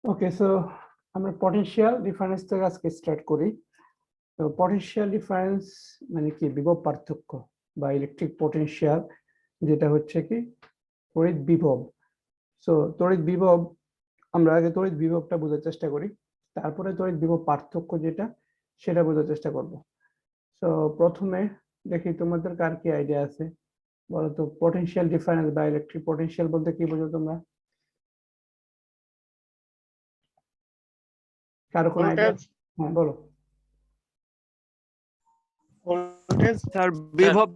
ওকে, so আমরা potential difference থেকে আজকে স্টার্ট করি। তো পটেনশিয়াল ডিফারেন্স মানে কি? বিভব পার্থক্য বা ইলেকট্রিক পটেনশিয়াল, যেটা হচ্ছে কি তড়িৎ বিভব। সো তড়িৎ বিভব, আমরা আগে তড়িৎ বিভবটা বোঝার চেষ্টা করি, তারপরে তড়িৎ বিভব পার্থক্য যেটা সেটা বোঝার চেষ্টা করব। সো প্রথমে দেখি তোমাদের কার কি আইডিয়া আছে বলো তো, পটেনশিয়াল ডিফারেন্স বা ইলেকট্রিক পটেনশিয়াল বলতে কি বোঝো তোমরা? কারো কোনো আইডিয়া? হ্যাঁ বলো। ভোল্টেজ স্যার বিভব।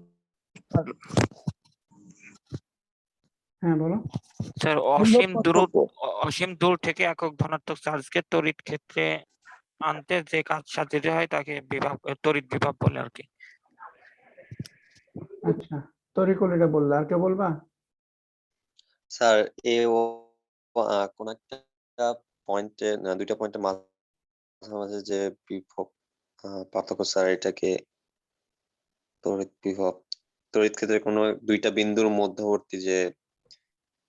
হ্যাঁ বলো। স্যার অসীম দূর থেকে একক ধনাত্মক চার্জকে তড়িৎ ক্ষেত্রে আনতে যে কাজ সাধিত হয় তাকে বিভব, তড়িৎ বিভব বলে আর কি। আচ্ছা, তরিকুল এটা বললা, আর কে বলবা? স্যার কোন একটা পয়েন্টে না দুইটা পয়েন্টের মাঝামাঝি যে বিভব পার্থক্য, স্যার এটাকে তড়িৎ বিভব, তড়িৎ ক্ষেত্রে কোনো দুইটা বিন্দুর মধ্যবর্তী যে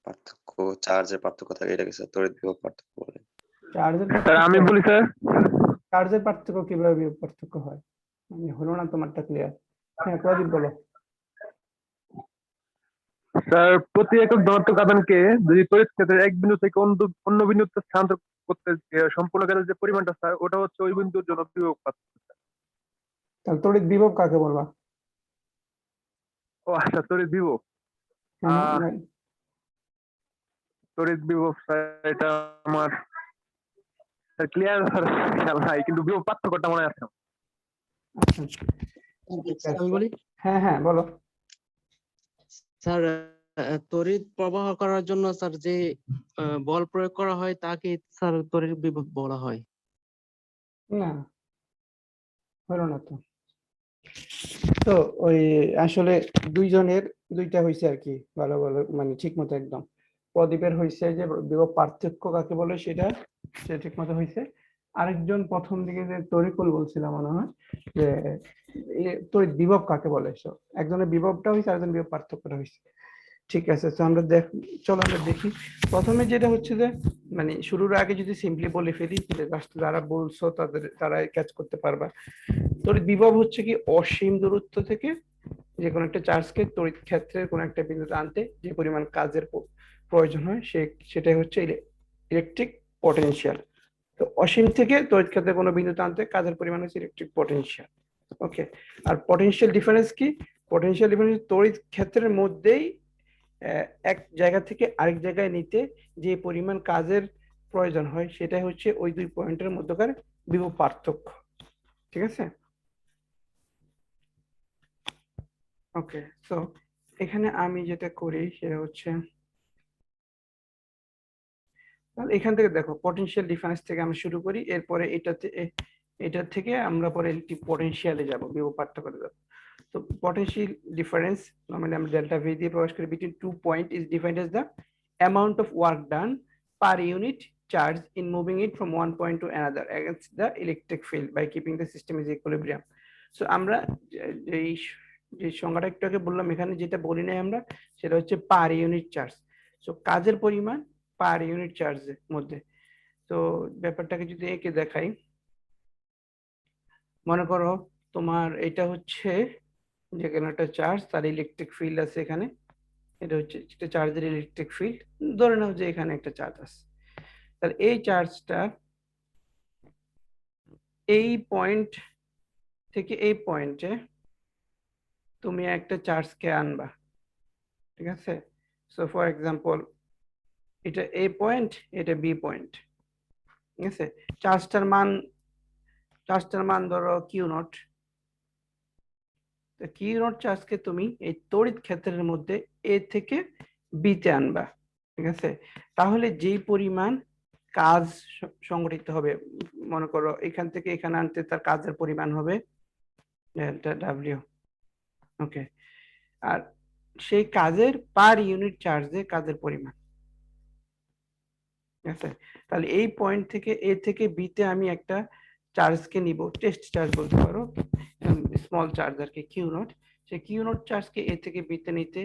পার্থক্য, চার্জের পার্থক্য থাকে, এটাকে স্যার তড়িৎ বিভব পার্থক্য বলে। স্যার আমি বলি স্যার, চার্জের পার্থক্য কিভাবে বিভব পার্থক্য হয়? মানে হলো না তোমারটা ক্লিয়ার? হ্যাঁ প্রদীপ বলো। স্যার প্রতি একক ধনাত্মক আধানকে যদি তড়িৎ ক্ষেত্রে এক বিন্দু থেকে অন্য বিন্দুতে স্থানান্তর করতে সম্পূর্ণ কাজের যে পরিমাণটা স্যার, ওটা হচ্ছে ওই বিন্দুর জন্য বিভব পার্থক্য। তাহলে তড়িৎ বিভব কাকে বলবা? ও আচ্ছা, তড়িৎ বিভব, তড়িৎ বিভব স্যার এটা আমার ক্লিয়ার খেয়াল নাই, কিন্তু বিভব পার্থক্যটা মনে আছে। আমি বলি হ্যাঁ হ্যাঁ বলো। স্যার, তড়িৎ প্রবাহ করার জন্য স্যার যে বল প্রয়োগ করা হয় তাকে স্যার তড়িৎ বিভব বলা হয়। না, হলো না তো। তো ওই আসলে দুইজনের দুইটা হয়েছে আর কি, ভালো ভালো মানে ঠিক মতো একদম। প্রদীপের হয়েছে যে বিভব পার্থক্য কাকে বলে সেটা সে ঠিক মতো হয়েছে। আরেকজন প্রথম দিকে যে তরিকুল বলছিলাম মনে হয় যে তড়িৎ বিভব কাকে বলে, একজনের বিভবটা হয়েছে, আরেকজন বিভব পার্থক্যটা হয়েছে। ঠিক আছে, তো আমরা চলো আমরা দেখি। প্রথমে যেটা হচ্ছে যে মানে শুরুর আগে যদি সিম্পলি বলে ফেলি, যারা বলছো তারা ক্যাচ করতে পারবা। তড়িৎ বিভব হচ্ছে কি অসীম দূরত্ব থেকে যে কোনো একটা চার্জকে তড়িৎ ক্ষেত্রের কোনো একটা বিন্দুতে আনতে যে পরিমাণ কাজের প্রয়োজন হয় সেটাই হচ্ছে ইলেকট্রিক পটেনশিয়াল। তো অসীম থেকে তড়িৎ ক্ষেত্রে কোনো বিন্দুতে আনতে কাজের পরিমাণ হচ্ছে ইলেকট্রিক পটেনশিয়াল। ওকে, আর পটেনশিয়াল ডিফারেন্স কি? পটেনশিয়াল ডিফারেন্স তড়িৎ ক্ষেত্রের মধ্যেই এক জায়গা থেকে আরেক জায়গায় নিতে যে পরিমাণ কাজের প্রয়োজন হয় সেটাই হচ্ছে ওই দুই পয়েন্টের মধ্যকার বিভব পার্থক্য। ঠিক আছে? ওকে, সো এখানে আমি যেটা করি সেটা হচ্ছে, এখান থেকে দেখো পটেনশিয়াল ডিফারেন্স থেকে আমরা শুরু করি, এরপরে এটা থেকে আমরা পরে ইলেকট্রিক পটেনশিয়ালে যাব, বিভব পার্থক্যে যাব। তো potential difference normally আমরা delta v দিয়ে প্রকাশ করি, between 2 point is defined as the amount of work done per unit charge in moving it from one point to another against the electric field by keeping the system is equilibrium. So আমরা যে সংজ্ঞাটা একটু আগে বললাম, এখানে যেটা বলি নাই আমরা সেটা হচ্ছে পার ইউনিট চার্জ। সো কাজের পরিমাণ পার ইউনিট চার্জের মধ্যে। তো ব্যাপারটাকে যদি এঁকে দেখাই, মনে করো তোমার এটা হচ্ছে যেখানে একটা চার্জ, তার ইলেকট্রিক ফিল্ড আছে এখানে, এটা হচ্ছে একটা চার্জের ইলেকট্রিক ফিল্ড। ধরে নাও যে এখানে একটা চার্জ আছে, তাহলে এই চার্জটা এই পয়েন্ট থেকে এই পয়েন্টে তুমি একটা চার্জকে আনবা। ঠিক আছে? সো ফর এক্সাম্পল এটা এ পয়েন্ট, এটা বি পয়েন্ট। ঠিক আছে? চার্জটার মান ধরো কিউ নট। কিউ নট চার্জকে তুমি এই তড়িৎ ক্ষেত্রের মধ্যে এ থেকে বি তে আনবা। ঠিক আছে? তাহলে যেই পরিমাণ কাজ সংগঠিত হবে, মনে করো এখান থেকে এখানে আনতে তার কাজের পরিমাণ হবে ডেল্টা ডাব্লিউ। ওকে, আর সেই কাজের পার ইউনিট চার্জে কাজের পরিমাণ। ঠিক আছে? তাহলে এই পয়েন্ট থেকে এ থেকে বি তে আমি একটা চার্জকে নিব, টেস্ট চার্জ বলতে পারো, স্মল চার্জ আর কি, কিউ নট। সেই কিউ নট চার্জকে এ থেকে বি তে নিতে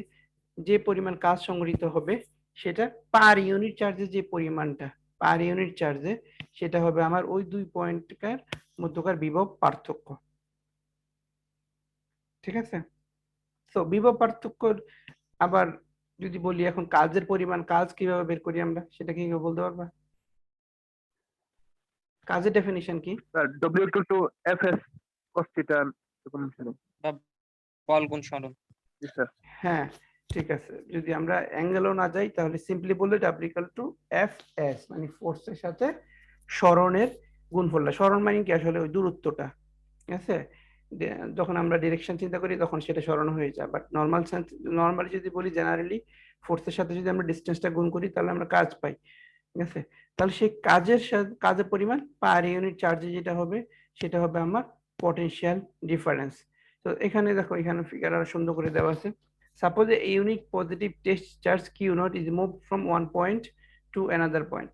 যে পরিমাণ কাজ সংগঠিত হবে সেটা পার ইউনিট চার্জে যে পরিমাণটা পার ইউনিট চার্জে, সেটা হবে আমার ওই 2 পয়েন্টকার মধ্যকার বিভব পার্থক্য। ঠিক আছে, তো বিভব পার্থক্যর আবার যদি বলি এখন কাজের পরিমাণ, কাজ কিভাবে বের করি আমরা, সেটা কি কেউ বলতে পারবা? কাজের ডেফিনিশন কি? Sir W equal to FS cos theta এরকম ছিল। বল গুণ সরণ। জি স্যার। হ্যাঁ ঠিক আছে, যদি আমরা অ্যাঙ্গেলও না যাই তাহলে সিম্পলি বললে W ইকুয়াল টু FS, মানে ফোর্সের সাথে সরণের গুণফলটা। সরণ মানে কি আসলে ওই দূরত্বটা, ঠিক আছে? যখন আমরা ডিরেকশন চিন্তা করি তখন সেটা সরণ হয়ে যায়, বাট নর্মালি যদি বলি জেনারেলি ফোর্সের সাথে যদি আমরা ডিস্টেন্সটা গুণ করি তাহলে আমরা কাজ পাই। ঠিক আছে, তাহলে সেই কাজের সাথে কাজের পরিমাণ পার ইউনিট চার্জে যেটা হবে সেটা হবে আমার পটেনশিয়াল ডিফারেন্স। তো এখানে দেখো, এখানে ফিগার আরো সুন্দর করে দেওয়া আছে। Suppose a unit positive test charge Q nought is move from one point to another point.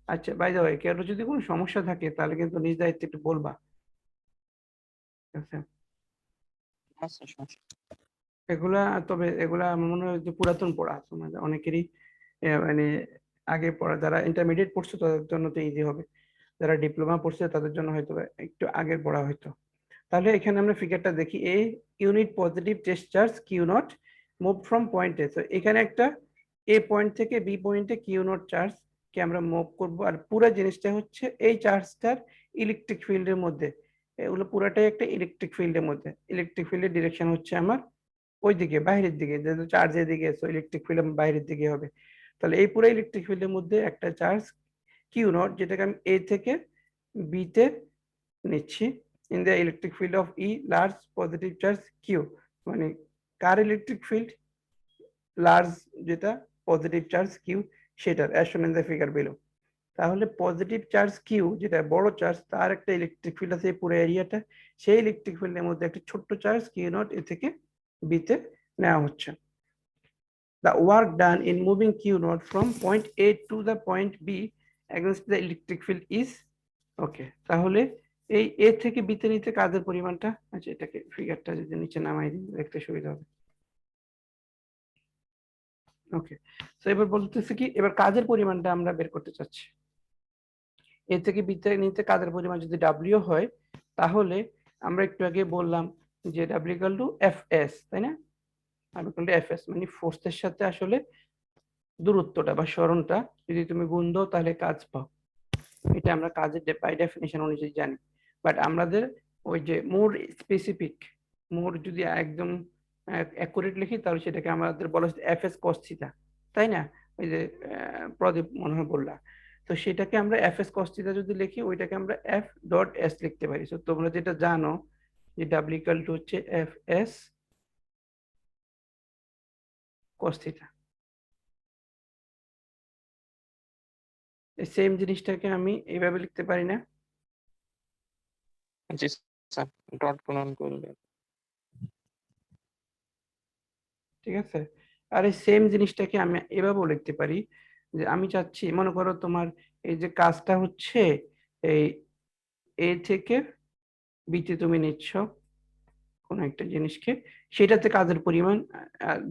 আচ্ছা বাই দ্য ওয়ে, কেউ যদি কোনো সমস্যা থাকে তাহলে কিন্তু নিজ দায়িত্বে একটু বলবা। ঠিক আছে, এগুলা তবে এগুলা আমার মনে হয় যে পুরাতন পড়া, তোমাদের অনেকেরই মানে আগে পড়া, যারা ইন্টারমিডিয়েট পড়ছে তাদের জন্য তো ইজি হবে, যারা ডিপ্লোমা পড়ছে তাদের জন্য হয়তো একটু আগের পড়া হয়তো। তাহলে এখানে আমরা ফিগারটা দেখি, a unit positive test charge Q naught move from point A. তো এখানে একটা এ পয়েন্ট থেকে বি পয়েন্টে কিউ নট চার্জ কে আমরা মুভ করব, আর পুরো জিনিসটা হচ্ছে এই চার্জটার ইলেকট্রিক ফিল্ডের মধ্যে, এগুলো পুরাটাই একটা ইলেকট্রিক ফিল্ডের মধ্যে। ইলেকট্রিক ফিল্ডের ডিরেকশন হচ্ছে আমার ওইদিকে বাইরের দিকে, যেহেতু চার্জের দিকে, সো ইলেকট্রিক ফিল্ড বাইরের দিকে হবে। তাহলে এই পুরো ইলেকট্রিক ফিল্ডের মধ্যে একটা চার্জ কিউ নট, যেটাকে আমি এ থেকে বি তে নিচ্ছি, in the electric field of a large positive charge Q, মানে কার ইলেকট্রিক ফিল্ড লার্জ, যেটা পজিটিভ চার্জ কিউ সেটার, as shown in the figure below. তাহলে পজিটিভ চার্জ কিউ যেটা বড় চার্জ, তার একটা ইলেকট্রিক ফিল্ড আছে এই পুরো এরিয়াটা, সেই ইলেকট্রিক ফিল্ডের মধ্যে একটা ছোট্ট চার্জ কিউ নট এ থেকে বি তে নেওয়া হচ্ছে। The work done in moving Q naught from point A to the point B against the electric field is okay. তাহলে এই A থেকে B তে নিতে কাজের পরিমাণটা, আচ্ছা এটাকে ফিগারটা যদি নিচে নামাই দিই দেখতে সুবিধা হবে। ওকে, তো এবার বলতেছে কি, এবার কাজের পরিমাণটা আমরা বের করতে চাচ্ছি। A থেকে B তে নিতে কাজের পরিমাণ যদি W হয়, তাহলে আমরা একটু আগে বললাম যে W equal to Fs, তাই না? Fs মানে ফোর্সের সাথে আসলে দূরত্বটা বা সরণটা যদি তুমি গুণ দাও তাহলে কাজ পাও, এটা আমরা কাজের বাই ডেফিনিশন অনুযায়ী জানি। বাট আমাদের ওই যে মোর স্পেসিফিক, মোর যদি একদম অ্যাকুরেট লিখি তাহলে সেটাকে আমাদের বলা হচ্ছে এফএস কস থিটা, তাই না? ওই যে প্রদীপ মনে হয় বললা, তো সেটাকে আমরা এফএস কস থিটা যদি লিখি ওইটাকে আমরা এফ ডট এস লিখতে পারি। তো তোমরা যেটা জানো যে ডাব্লিউ ইকুয়াল টু হচ্ছে F S cos theta. Same জিনিসটাকে আমি এইভাবে লিখতে পারি না? জি স্যার, ডট গুণন করলে। ঠিক আছে, আর এই সেম জিনিসটাকে আমি এভাবেও লিখতে পারি যে আমি চাচ্ছি, মনে করো তোমার এই যে কাজটা হচ্ছে এই এ থেকে বিতে তুমি নিচ্ছ কোন একটা জিনিসকে, সেটাতে কাজের পরিমাণ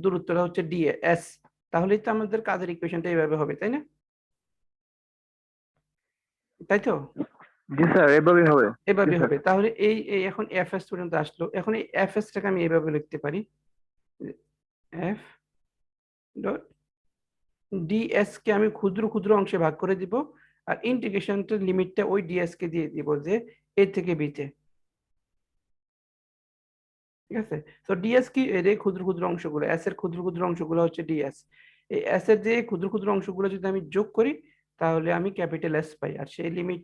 দূরত্বটা হচ্ছে ডিএস, তাহলেই তো আমাদের কাজের ইকুয়েশনটা এইভাবে হবে, তাই না? তাই তো? জি স্যার, এভাবেই হবে। এভাবে জি স্যার। হবে। তাহলে এই এই এখন এফএস পর্যন্ত আসলো, এখন এই এফএসটাকে আমি এভাবে লিখতে পারি, এফ ডট ডিএস কে আমি ক্ষুদ্র ক্ষুদ্র অংশে ভাগ করে দিব, আর ইন্টিগ্রেশনটার লিমিটটা ওই ডিএস কে দিয়ে দিব যে এ থেকে বি তে। ঠিক আছে, তো ডিএস কি, এর এই ক্ষুদ্র ক্ষুদ্র অংশগুলো, এস এর ক্ষুদ্র ক্ষুদ্র অংশগুলো হচ্ছে ডিএস। এই এস এর যে ক্ষুদ্র ক্ষুদ্র অংশগুলো যদি আমি যোগ করি তাহলে আমি ক্যাপিটাল এস পাই, আর সেই লিমিট,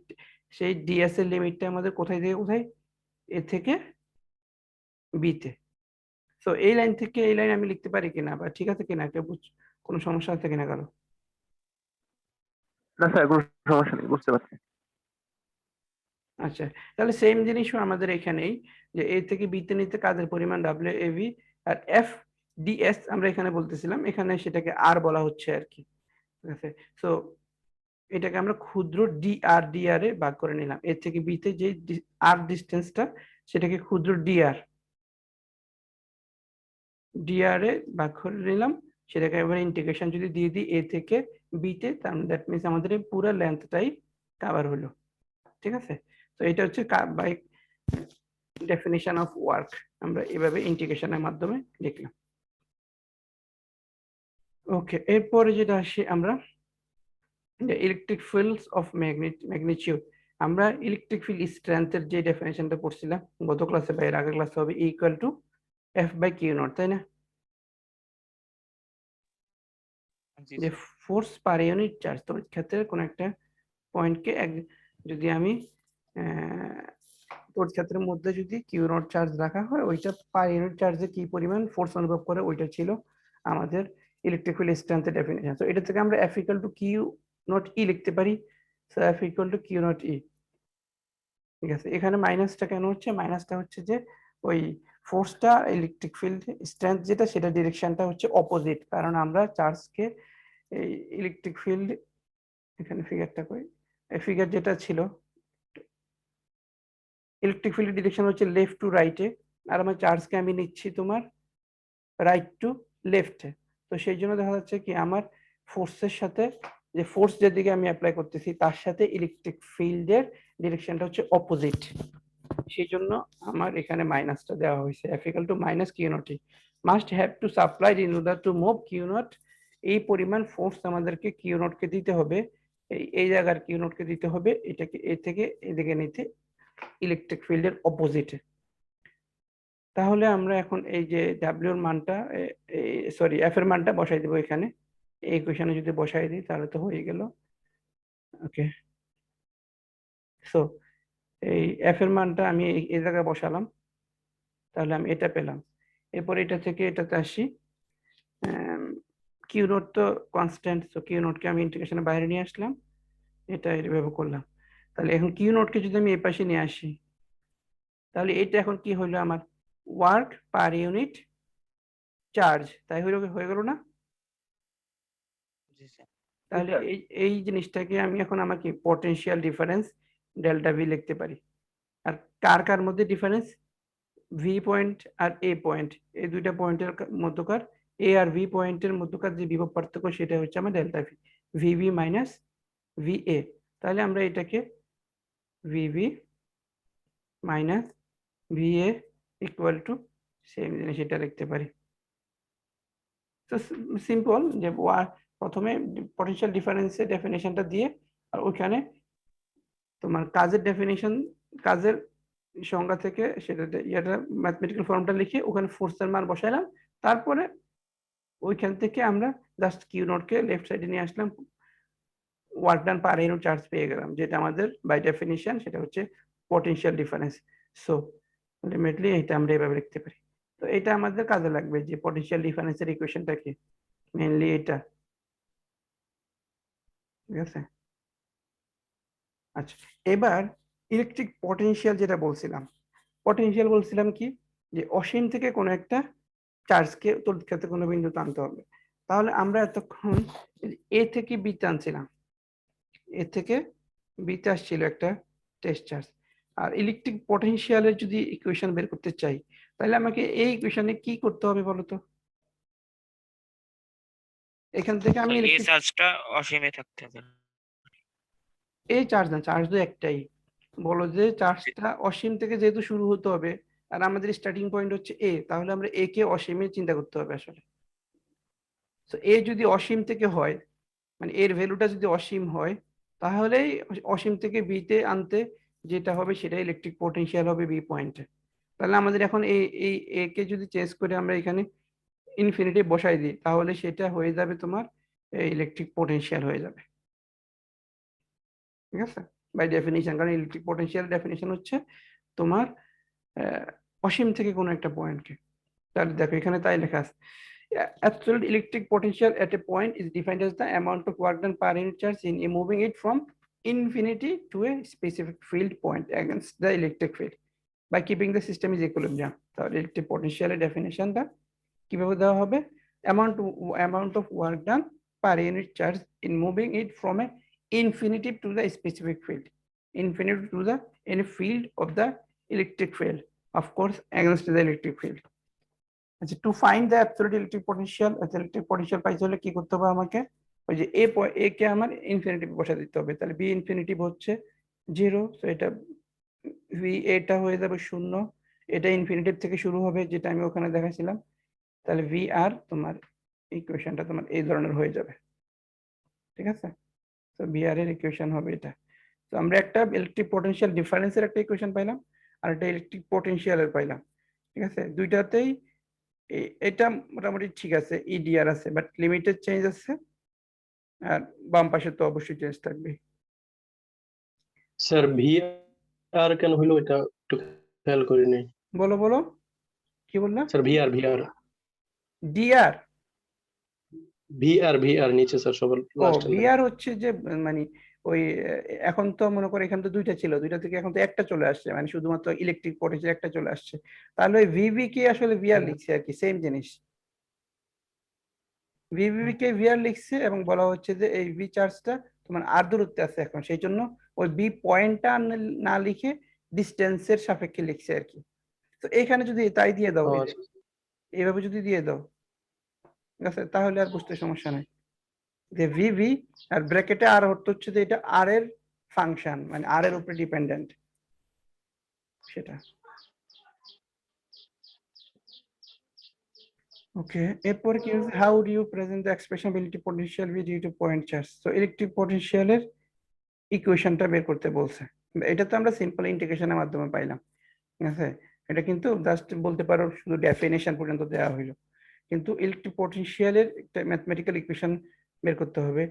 সেই ডিএস এর লিমিটটা আমাদের কোথায় থেকে কোথায়, এ থেকে বি তে। তো এই লাইন থেকে এই লাইন আমি লিখতে পারি কিনা, বা ঠিক আছে কিনা, একটা কোনো সমস্যা আছে কিনা কারো? না স্যার, কোনো সমস্যা নেই, বুঝতে পারছি। আচ্ছা, তাহলে সেম জিনিসও আমাদের এখানেই, যে এ থেকে বি তে নিতে কাজের পরিমাণ ডাব্লিউ এ ভি, আর এফ ডিএস আমরা এখানে বলতেছিলাম, এখানে সেটাকে আর বলা হচ্ছে আর কি। ঠিক আছে, তো এটাকে আমরা ক্ষুদ্র ডিআর এ ভাগ করে নিলাম, এ থেকে বি তে যে আর ডিস্টেন্সটা সেটাকে ক্ষুদ্র ডিআর এ ভাগ করে নিলাম, সেটাকে এবার ইন্টিগ্রেশন যদি দিয়ে দিই এ থেকে বিতে, তার দ্যাট মিনস আমাদের এই পুরো লেন্থটাই কভার হলো। ঠিক আছে, তো এটা হচ্ছে বাই ডেফিনিশন অফ ওয়ার্ক, আমরা এভাবে ইন্টিগ্রেশনের মাধ্যমে লিখলাম। ওকে, এরপরে যেটা আসি আমরা ইলেকট্রিক ফিল্ডস অফ ম্যাগনিটিউড। আমরা ইলেকট্রিক ফিল্ড স্ট্রেংথের যে ডেফিনেশনটা পড়ছিলাম গত ক্লাসে বা এর আগের ক্লাসে, হবে equal to F by Q nought, তাই না? জি যে sir. Force per unit charge, তো ক্ষেত্রে কোন একটা পয়েন্টকে যদি আমি তোর ক্ষেত্রের মধ্যে যদি কিউ নট চার্জ রাখা হয়, ওইটা পার ইউনিট চার্জে কি পরিমাণ ফোর্স অনুভব করে, ওইটা ছিল আমাদের ইলেকট্রিক ফিল্ড স্ট্রেংথের ডেফিনেশন। তো এটা থেকে আমরা F equal to Q not E লিখতে পারি। So F equal to Q not E. ঠিক আছে, এখানে মাইনাসটা কেন হচ্ছে? মাইনাসটা হচ্ছে যে ওই ফোর্সটা ইলেকট্রিক ফিল্ড স্ট্রেংথ যেটা, সেটা ডিরেকশনটা হচ্ছে অপোজিট, কারণ আমরা চার্জকে এই ইলেকট্রিক ফিল্ড, এখানে ফিগারটা কই, এই ফিগার যেটা ছিল, ইলেকট্রিক ফিল্ডের ডিরেকশন হচ্ছে লেফট টু রাইটে, আর আমার চার্জকে আমি নিচ্ছি তোমার রাইট টু লেফটে। তো সেই জন্য দেখা যাচ্ছে কি আমার ফোর্সের সাথে, যে ফোর্স যেদিকে আমি অ্যাপ্লাই করতেছি তার সাথে ইলেকট্রিক ফিল্ডের ডিরেকশনটা হচ্ছে অপোজিট। সেই জন্য আমার এখানে মাইনাসটা দেওয়া হয়েছে, F equal to minus Q not E must have to supplied in order to move Q nought. এই পরিমাণ ফোর্স আমাদেরকে কিউ নটকে দিতে হবে, এই জায়গার কিউ নটকে দিতে হবে, এটাকে এ থেকে এদিকে নিতে ইলেকট্রিক ফিল্ডের অপোজিটে। তাহলে আমরা এখন এই যে ডাব্লিউ এর মানটা, সরি এফ এর মানটা বসাই দেবো এখানে, এই ইকুয়েশনে যদি বসাই দিই তাহলে তো হয়ে গেল। ওকে, সো এই এফ এর মানটা আমি এই জায়গায় বসালাম, তাহলে আমি এটা পেলাম। এরপর এটা থেকে এটাতে আসি, কিউ নোট তো কনস্ট্যান্ট, সো কিউ নোটকে আমি ইন্টিগ্রেশনের বাইরে নিয়ে আসলাম, এটা এইভাবে করলাম। তাহলে এখন কিউ নোটকে যদি আমি এই পাশে নিয়ে আসি, তাহলে এটা এখন কি হলো আমার ওয়ার্ক পার ইউনিট চার্জ, তাই হয়ে গেল না? জি স্যার। তাহলে স্যার। এই জিনিসটাকে আমি এখন আমাকে পটেনশিয়াল ডিফারেন্স ডেল্টা ভি লিখতে পারি। আর কার কার মধ্যে ডিফারেন্স? ভি পয়েন্ট আর এ পয়েন্ট, এই দুইটা পয়েন্টের মধ্যকার, এ আর ভি পয়েন্টের মধ্যকার যে বিভব পার্থক্য, সেটা হচ্ছে আমার delta V, V V minus V A. তাহলে আমরা এটাকে V V minus V A equal to same জিনিস এটা লিখতে পারি। তো সিম্পল, যে প্রথমে পটেনশিয়াল ডিফারেন্সের ডেফিনেশনটা দিয়ে, আর ওইখানে তোমার কাজের ডেফিনেশন, কাজের সংজ্ঞা থেকে সেটা ইয়াটা ম্যাথমেটিক্যাল ফর্মটা লিখে ওখানে ফোর্সের মান বসাইলাম, তারপরে ওইখান থেকে আমরা জাস্ট কিউ নটকে লেফট সাইডে নিয়ে আসলাম, work done per unit charge পেয়ে গেলাম, যেটা আমাদের বাই ডেফিনিশন সেটা হচ্ছে পটেনশিয়াল ডিফারেন্স। সো আলটিমেটলি এটা আমরা এভাবে লিখতে পারি। তো এটা আমাদের কাজে লাগবে, যে পটেনশিয়াল ডিফারেন্সের ইকুয়েশনটা কি, মেইনলি এটা। ঠিক আছে, আচ্ছা এবার ইলেকট্রিক পটেনশিয়াল যেটা বলছিলাম, পটেনশিয়াল বলছিলাম কি, যে অসীম থেকে কোনো একটা চার্জকে তড়িৎ ক্ষেত্রে কোনো বিন্দুতে আনতে হবে। তাহলে আমরা এতক্ষণ এ থেকে বি টানছিলাম, এ থেকে বিতে আসছিল একটা টেস্ট চার্জ, আর ইলেকট্রিক পটেনশিয়ালের যদি ইকুয়েশন বের করতে চাই, তাহলে আমাকে এই ইকুয়েশনে কি করতে হবে বলতো? এখান থেকে আমি এই ইলেকট্রিক, চার্জটা অসীমে থাকতে হবে। এই চার্জ না, চার্জ তো একটাই, বলো যে চার্জটা অসীম থেকে যেহেতু শুরু হতে হবে, আর আমাদের স্টার্টিং পয়েন্ট হচ্ছে এ, তাহলে আমরা এ কে অসীমে চিন্তা করতে হবে আসলে। তো এ যদি অসীম থেকে হয়, মানে এর ভ্যালুটা যদি অসীম হয়, তাহলেই অসীম থেকে বিতে আনতে যেটা হবে সেটা ইলেকট্রিক পটেনশিয়াল হবে বি পয়েন্টে। তাহলে আমাদের এখন এই এ কে যদি চেঞ্জ করে আমরা এখানে ইনফিনিটি বসাই দিই, তাহলে সেটা হয়ে যাবে তোমার ইলেকট্রিক পটেনশিয়াল হয়ে যাবে। ঠিক আছে, বাই ডেফিনিশন, কারণ ইলেকট্রিক পটেনশিয়াল ডেফিনিশন হচ্ছে তোমার অসীম থেকে কোনো একটা পয়েন্টকে। তাহলে দেখো এখানে তাই লেখা আছে, absolute electric potential at a point is defined as the amount of work done per unit charge in moving it from infinity to a specific field point against the electric field by keeping the system is equilibrium. তাহলে electric পটেনশিয়ালের ডেফিনেশনটা কিভাবে দেওয়া হবে? amount of work done per unit charge in moving it from a infinity to the specific field, infinity to the any field of the electric field, of course against the electric field. আচ্ছা, to find the absolute electric potential পাইতে হলে কি করতে হবে আমাকে? ওই যে এ কে আমার ইনফিনিটিভ বসা দিতে হবে, তাহলে বি ইনফিনিটিভ হচ্ছে 0, তো এটা ভি এটা হয়ে যাবে 0, এটা ইনফিনিটিভ থেকে শুরু হবে যেটা আমি ওখানে দেখাইছিলাম, তাহলে ভি আর তোমার ইকুয়েশনটা তোমার এই ধরনের হয়ে যাবে, ঠিক আছে? তো ভি আর এর ইকুয়েশন হবে এটা। তো আমরা একটা ইলেকট্রিক পটেনশিয়াল ডিফারেন্সের একটা ইকুয়েশন পাইলাম আর একটা ইলেকট্রিক পটেনশিয়ালের পাইলাম, ঠিক আছে? দুইটাতেই এটা মোটামুটি ঠিক আছে, ইডিআর আছে, বাট লিমিটেড চেঞ্জ আছে, আর বাম পাশে তো অবশ্যই চেঞ্জ থাকবে। স্যার ভি আর কেন হইলো এটা একটু খেয়াল করিনি। বলো বলো, কি বললাম? স্যার ভি আর ডিআর, ভি আর নিচে স্যার সবার ও লাস্ট বিআর হচ্ছে যে মানে ওই এখন তো মনে করো এখানে তো দুইটা ছিল, দুইটা থেকে এখন তো একটা চলে আসছে, মানে শুধুমাত্র ইলেকট্রিক পটেনশিয়াল একটা চলে আসছে, তাহলে ওই ভিভি কে আসলে ভিআর লিখছে আর কি, সেম জিনিস। ভিভি কে ভিআর লিখছে এবং বলা হচ্ছে যে এই ভি চার্জটা তোমার আর দূরত্বে আছে এখন, সেই জন্য ওই বি পয়েন্টটা না লিখে ডিস্টেন্সের সাপেক্ষে লিখছে আর কি। তো এখানে যদি তাই দিয়ে দাও, এই যে এইভাবে যদি দিয়ে দাও, ঠিক আছে, তাহলে আর বুঝতে সমস্যা নাই যে ভিভি আর ব্র্যাকেটে আর অর্থ হচ্ছে যে এটা আর এর ফাংশন, মানে আর এর উপরে ডিপেন্ডেন্ট সেটা। ওকে, এরপরে কি হচ্ছে, how do you present the expression electric potential V due to point charge? তো ইলেকট্রিক পটেনশিয়ালের ইকুয়েশনটা বের করতে বলছে, এটা তো আমরা সিম্পল ইন্টিগ্রেশনের মাধ্যমে পাইলাম, ঠিক আছে? এটা কিন্তু জাস্ট বলতে পারো শুধু ডেফিনেশন পর্যন্ত দেওয়া হইলো, কিন্তু ইলেকট্রিক পটেনশিয়ালের একটা ম্যাথমেটিক্যাল ইকুয়েশন বের করতে হবে,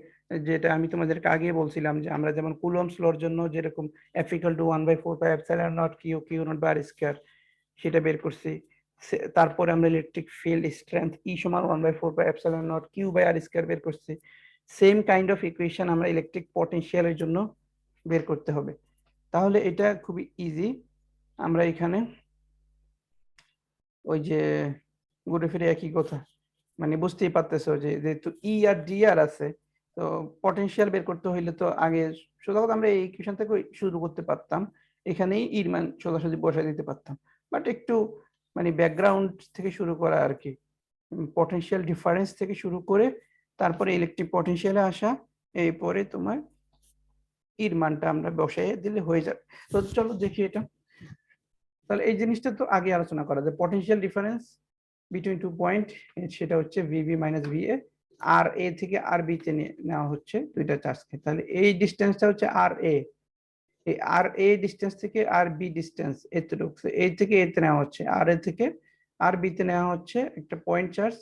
যেটা আমি তোমাদেরকে আগে বলছিলাম যে আমরা যেমন কুলম্বস লর জন্য যেরকম F = 1/4πε0 Q naught bar square সেটা বের করছি, তারপরে আমরা electric field strength E = 1/4πε0 q/r² বের করছি। সেম কাইন্ড অফ ইকুয়েশন আমরা ইলেকট্রিক পটেনশিয়ালের জন্য বের করতে হবে, তাহলে এটা খুবই ইজি। আমরা এখানে ওই যে ঘুরে ফিরে একই কথা, মানে বুঝতেই পারতেছো যে যেহেতু ই আর ডি আর আছে, তো পটেনশিয়াল বের করতে হইলে তো আগে সোজা কথা আমরা এই ইকুয়েশন থেকে শুরু করতে পারতাম, এখানেই ইর মান সোজাসুজি বসাই দিতে পারতাম, বাট একটু মানে ব্যাকগ্রাউন্ড থেকে শুরু করা আর কি, পটেনশিয়াল ডিফারেন্স থেকে শুরু করে তারপরে ইলেকট্রিক পটেনশিয়ালে আসা, এরপরে তোমার ইর মানটা আমরা বসাই দিলে হয়ে যাবে। তো চলো দেখি এটা, তাহলে এই জিনিসটা তো আগে আলোচনা করা যায়, পটেনশিয়াল ডিফারেন্স বিটুইন 2 পয়েন্ট, সেটা হচ্ছে ভিভি মাইনাস ভিএ, আর এ থেকে আর বি তে নেওয়া হচ্ছে দুইটা চার্জকে, তাহলে এই ডিসটেন্সটা হচ্ছে আর এ, এই আর এ ডিসটেন্স থেকে আর বি ডিসটেন্স এতটুকু, এ থেকে এতে নেওয়া হচ্ছে, আর এ থেকে আর বি তে নেওয়া হচ্ছে একটা পয়েন্ট চার্জ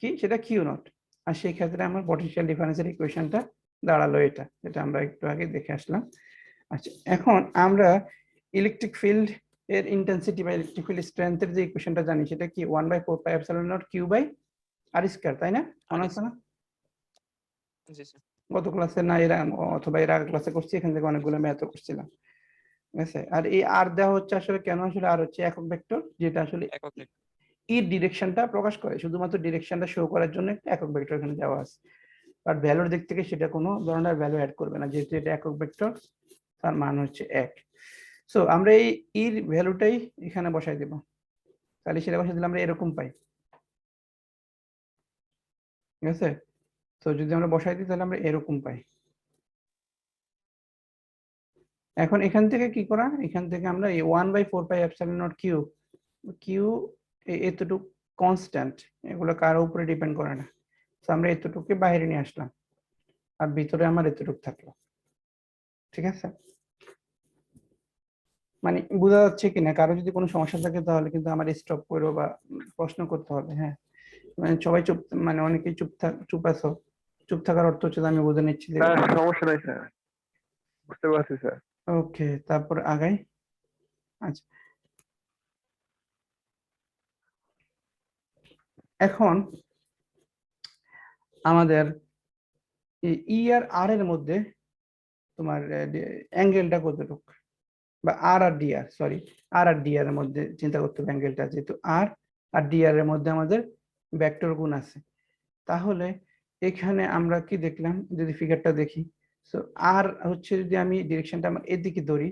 কি, সেটা কিউ নট, আর সেই ক্ষেত্রে আমার পটেনশিয়াল ডিফারেন্সের ইকুয়েশনটা দাঁড়ালো এটা, যেটা আমরা একটু আগে দেখে আসলাম। আচ্ছা, এখন আমরা ইলেকট্রিক ফিল্ড এর ইন্টেন্সিটি বা ইলেকট্রিক ফিল্ড স্ট্রেংথের যে ইকুয়েশনটা জানি সেটা কি 1/4πε0 q/r², তাই না? মনে আছে না গত ক্লাসে, না এরা অথবা এর আগের ক্লাসে করছি, এখান থেকে অনেকগুলো ম্যাথও করছিলাম, ঠিক আছে? আর এই আর দেওয়া হচ্ছে আসলে কেন, আসলে আর হচ্ছে একক ভেক্টর, যেটা আসলে এর ডিরেকশনটা প্রকাশ করে, শুধুমাত্র ডিরেকশনটা শো করার জন্য একটা একক ভেক্টর এখানে দেওয়া আছে, বাট ভ্যালুর দিক থেকে সেটা কোনো ধরনের ভ্যালু অ্যাড করবে না, যেহেতু এটা একক ভেক্টর, তার মান হচ্ছে 1। সো আমরা এই এর ভ্যালুটাই এখানে বসাই দেব, তাহলে সেটা বসাই দিলে আমরা এরকম পাই, ঠিক আছে? তো যদি আমরা বসাই দিই তাহলে আমরা এরকম পাই। এখন এখান থেকে কি করা, এখান থেকে আমরা এই 1/4πε0 কিউ এতটুকু কনস্ট্যান্ট, এগুলো কারো উপরে ডিপেন্ড করে না, তো আমরা এতটুকুকে বাইরে নিয়ে আসলাম, আর ভিতরে আমার এতটুকু থাকলো, ঠিক আছে? মানে বোঝা যাচ্ছে কিনা, কারো যদি কোনো সমস্যা থাকে তাহলে কিন্তু আমার স্টপ করো বা প্রশ্ন করতে হবে, হ্যাঁ? মানে সবাই চুপ, মানে অনেকেই চুপ আছো, চুপ থাকার অর্থ হচ্ছে যে আমি বুঝে নিচ্ছি যে সমস্যা নাই স্যার, বুঝতে পারছি স্যার। ওকে, তারপর আগাই। আচ্ছা, এখন আমাদের ই আর আর এর মধ্যে তোমার অ্যাঙ্গেলটা কতটুকু, বা আর আর ডি আর, সরি আর আর ডি আর এর মধ্যে চিন্তা করতে হবে অ্যাঙ্গেলটা, যেহেতু আর আর ডি আর এর মধ্যে আমাদের ভেক্টর গুণ আছে, তাহলে এখানে আমরা কি দেখলাম, যদি ফিগারটা দেখি, সো আর হচ্ছে যদি আমি ডিরেকশনটা আমার এদিকে ধরি,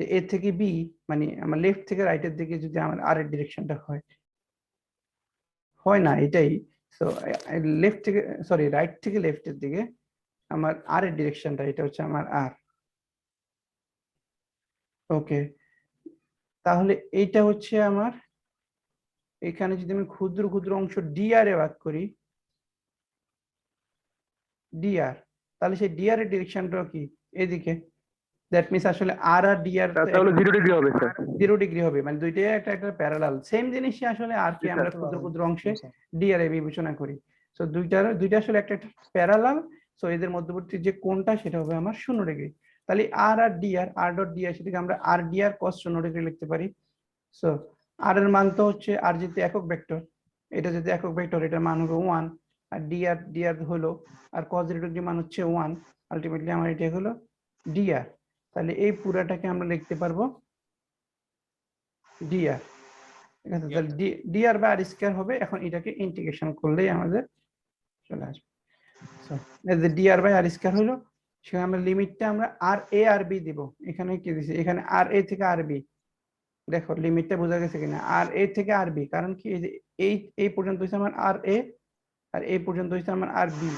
এ থেকে বি, মানে আমার লেফট থেকে রাইটের দিকে যদি আমার আর এর ডিরেকশনটা হয়, হয় না এটাই। সো লেফট থেকে সরি রাইট থেকে লেফটের দিকে আমার আর এর ডিরেকশনটা, এটা হচ্ছে আমার আর। ওকে, তাহলে এইটা হচ্ছে আমার, এখানে যদি আমি ক্ষুদ্র ক্ষুদ্র অংশ ডিআর এ ভাগ করি, ডিআর, তাহলে সেই ডিআর এর ডিরেকশনটা কি এদিকে। দ্যাট মিন্স আসলে আর আর ডিআর তাহলে 0 ডিগ্রি হবে স্যার। 0 ডিগ্রি হবে, মানে দুইটাই একটা একটা প্যারালাল সেম জিনিসই আসলে আর কি জি, আমরা স্যার। ক্ষুদ্র ক্ষুদ্র অংশে ডিআর এ বিবেচনা করি। সো দুইটা আসলে একটা একটা প্যারালাল। সো এদের মধ্যবর্তী যে কোণটা সেটা হবে আমার 0 ডিগ্রি। তাহলে আর আর ডিআর, আর ডট ডিআর, সেটাকে আমরা আর ডিআর cos 0 ডিগ্রি লিখতে পারি। সো আর এর মান তো হচ্ছে, আর যেহেতু একক ভেক্টর, এটা যদি একক ভেক্টর, এটার মান হবে 1, আর ডিআর ডিআর হলো, আর cos 0 ডিগ্রি মান হচ্ছে 1, আলটিমেটলি আমার এটা হলো ডিআর। তাহলে এই পুরাটাকে আমরা লিখতে পারবো ডিআর। ঠিক আছে, তাহলে ডিআর বাই আর স্কয়ার হবে। এখন এটাকে ইন্টিগ্রেশন করলেই আমাদের চলে আসবে। সো এই যে ডিআর বাই আর স্কয়ার হলো, সেখানে আমরা লিমিটটা আমরা আর এ আর বি দিব। এখানে কি দিছি, এখানে আর এ থেকে আর বি, দেখো লিমিটটা বোঝা গেছে কিনা, আর এ থেকে আর বি, কারণ কি এই যে এই পর্যন্ত হচ্ছে আমার আর এ, আর এই পর্যন্ত হচ্ছে আমার আর বি,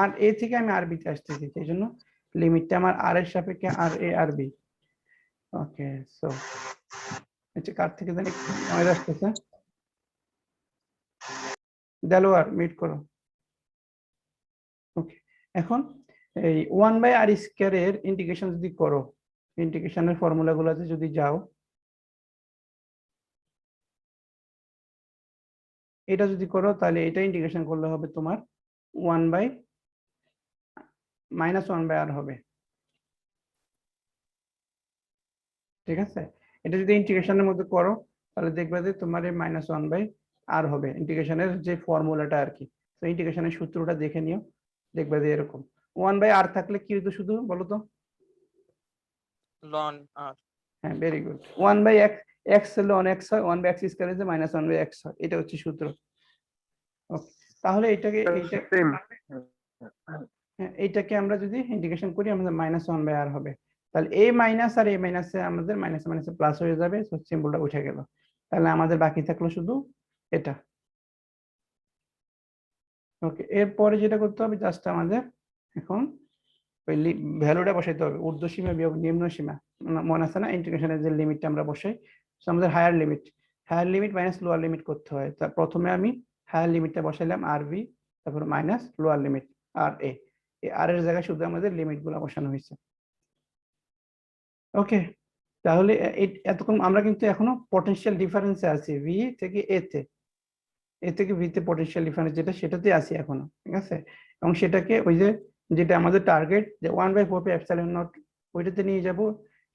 আর এ থেকে আমি আর বি তে আসতেছি, সেই জন্য লিমিটটা আমার আর এর সাপেক্ষে আর এ আর বি। ওকে, সো আচ্ছা, কার থেকে জানি নয়েজ আসতেছে, দেলোয়ার মিট করো। ওকে, এখন এই 1/r স্কয়ার এর ইন্টিগ্রেশন যদি করো, ইন্টিগ্রেশনের ফর্মুলাগুলোতে যদি যাও, এটা যদি করো তাহলে এটা ইন্টিগ্রেশন করলে হবে তোমার 1/-1/r হবে। ঠিক আছে, এটা যদি ইন্টিগ্রেশনের মধ্যে করো তাহলে দেখবে যে তোমার এই -1/r হবে ইন্টিগ্রেশনের যে ফর্মুলাটা আর কি। তো ইন্টিগ্রেশনের সূত্রটা দেখে নিও, দেখবে যে এরকম 1/r থাকলে কি হতো শুধু বলো তো। লন আর হ্যাঁ, very good. 1/x, x ln x হয়, 1/x স্কয়ার ইজ -1/x হয়, এটা হচ্ছে সূত্র। ওকে, তাহলে এইটাকে সেম। এইটাকে আমরা যদি ইন্টিগ্রেশন করি আমাদের -1/r হবে। তাহলে a মাইনাস আর a মাইনাসে আমাদের মাইনাস মাইনাসে প্লাস হয়ে যাবে, সো সিম্বলটা উঠে গেল। তাহলে আমাদের বাকি থাকলো শুধু এটা। ওকে, এরপরে যেটা করতে হবে জাস্ট আমাদের এখন ওই ভ্যালুটা বসাইতে হবে, ঊর্ধ্ব সীমা বিয়োগ নিম্ন সীমা। মনে আছে না ইন্টিগ্রেশনের যে লিমিটটা আমরা বসাই, সো আমাদের higher limit minus lower limit করতে হয়। তা প্রথমে আমি হায়ার লিমিটটা বসাইলাম আর বি, তারপর মাইনাস লোয়ার লিমিট আর এ, এই আর এর জায়গায় শুধু আমাদের লিমিটগুলো বসানো হয়েছে। ওকে, তাহলে এতক্ষণ আমরা কিন্তু এখনো পটেনশিয়াল ডিফারেন্সে আছি, ভি থেকে এ তে, এ থেকে ভি তে পটেনশিয়াল ডিফারেন্স যেটা, সেটাতে আছি এখনো। ঠিক আছে, এবং সেটাকে ওই যে যেটা আমাদের টার্গেট যে 1/4πε0 ওইটাতে নিয়ে যাব,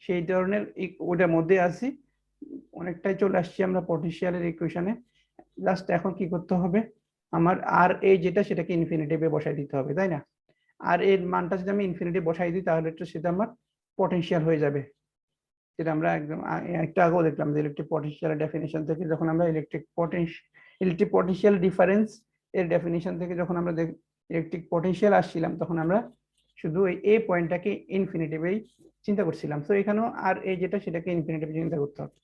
সেই ধরনের ওইটার মধ্যে আছি, অনেকটাই চলে আসছি আমরা পটেনশিয়ালের ইকুয়েশনে। জাস্ট এখন কি করতে হবে, আমার আর এ যেটা সেটাকে ইনফিনিটিভে বসাই দিতে হবে, তাই না। আর এর মানটা যদি আমি ইনফিনিটিভ বসাই দিই তাহলে তো সেটা আমার পটেনশিয়াল হয়ে যাবে, যেটা আমরা একদম একটু আগেও দেখলাম যে ইলেকট্রিক পটেনশিয়াল ডেফিনিশন থেকে যখন আমরা ইলেকট্রিক পটেনশিয়াল ডিফারেন্স এর ডেফিনিশন থেকে যখন আমরা ইলেকট্রিক পটেনশিয়াল আসছিলাম, তখন আমরা শুধু এই পয়েন্টটাকে ইনফিনিটিভেই চিন্তা করছিলাম। তো এখানেও আর এই যেটা সেটাকে ইনফিনিটিভে চিন্তা করতে হবে।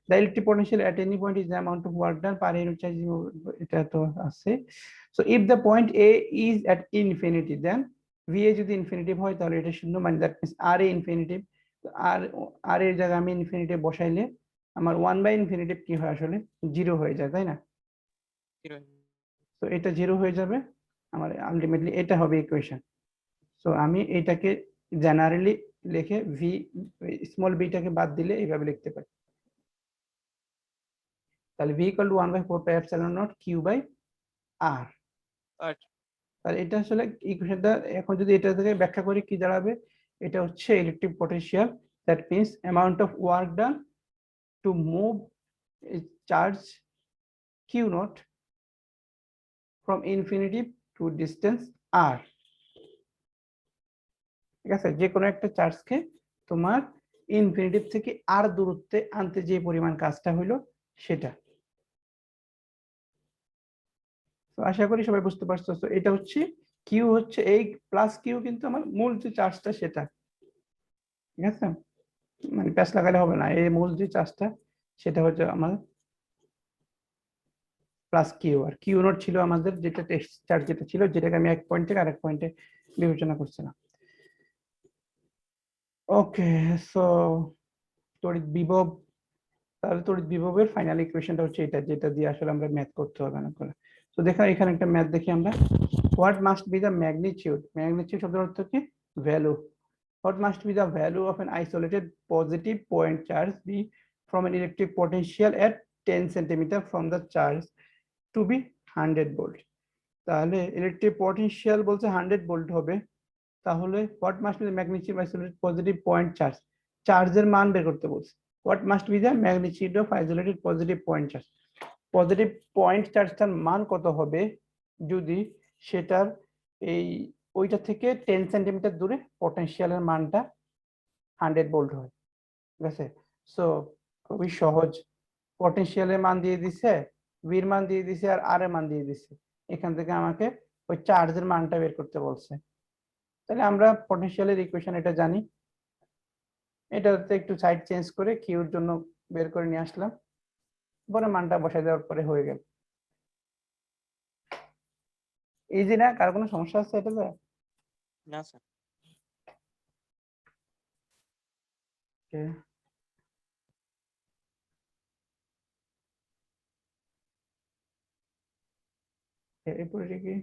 The electric potential at any point is the amount of work done per unit charge, এটা তো আছে। So if the point A is at infinity, then VA যদি ইনফিনিটিভ হয় তাহলে এটা শূন্য, মানে that means R A infinitive. আর এর জায়গায় আমি ইনফিনিটিভ বসাইলে আমার 1/ইনফিনিটিভ কি হয়, আসলে 0 হয়ে যায়, তাই না। তো এটা 0 হয়ে যাবে, আমার আলটিমেটলি এটা হবে ইকুয়েশন। সো আমি এটাকে জেনারেলি লিখে ভি স্মল বিটাকে বাদ দিলে এইভাবে লিখতে পারি, তাহলে v = 1/4πε0 q/r। তাহলে এটা আসলে ইকুয়েশনটা এখন যদি এটা থেকে ব্যাখ্যা করি কি দাঁড়াবে, এটা হচ্ছে electric potential, that means amount of work done to move charge q0 from infinitive to distance r। ঠিক আছে, যে কোনো একটা চার্জকে তোমার ইনফিনিটিভ থেকে r দূরত্বে আনতে যে পরিমাণ কাজটা হইলো সেটা। তো আশা করি সবাই বুঝতে পারছো। তো এটা হচ্ছে কিউ, হচ্ছে এই প্লাস কিউ কিন্তু আমার মূল যে চার্জটা সেটা। ঠিক আছে, মানে প্যাচ লাগালে হবে না, এই মূল যে চার্জটা সেটা হচ্ছে আমার প্লাস কিউ, আর কিউ নট ছিল আমাদের যেটা টেস্ট চার্জ যেটা ছিল, যেটাকে আমি এক পয়েন্ট থেকে আরেক পয়েন্টে বিবেচনা করছিলাম। ওকে, সো তড়িৎ বিভব, তাহলে তড়িৎ বিভবের ফাইনাল ইকুয়েশনটা হচ্ছে এটা, যেটা দিয়ে আসলে আমরা ম্যাথ করতে হবে না করে। তো দেখো এখানে একটা ম্যাথ দেখি আমরা। What must be the magnitude, magnitude শব্দের অর্থ কি? Value. What must be the value of an isolated positive point charge be from an electric potential at 10 centimeter from the charge to be 100 volt? তাহলে electric potential বলছে 100 volt হবে, তাহলে what must be the magnitude of isolated positive point charge, চার্জের মান বের করতে বলছে। what must be the magnitude of isolated positive point charge, positive point চার্জটার মান কত হবে যদি সেটার এই ওইটা থেকে 10 সেন্টিমিটার দূরে পটেনশিয়ালের মানটা 100 ভোল্ট হয়। ঠিক আছে, সো খুবই সহজ, পটেনশিয়ালের মান দিয়ে দিছে, ভির মান দিয়ে দিছে, আর আর এর মান দিয়ে দিছে, এখান থেকে আমাকে ওই চার্জের মানটা বের করতে বলছে। তাহলে আমরা পটেনশিয়ালের ইকুয়েশন এটা জানি, এটাতে একটু সাইড চেঞ্জ করে কিউর জন্য বের করে নিয়ে আসলাম, পরে মানটা বসাই দেওয়ার পরে হয়ে গেল। ইজি না? কার কোনো সমস্যা আছে এটাতে? না স্যার। Okay. এরপরে কি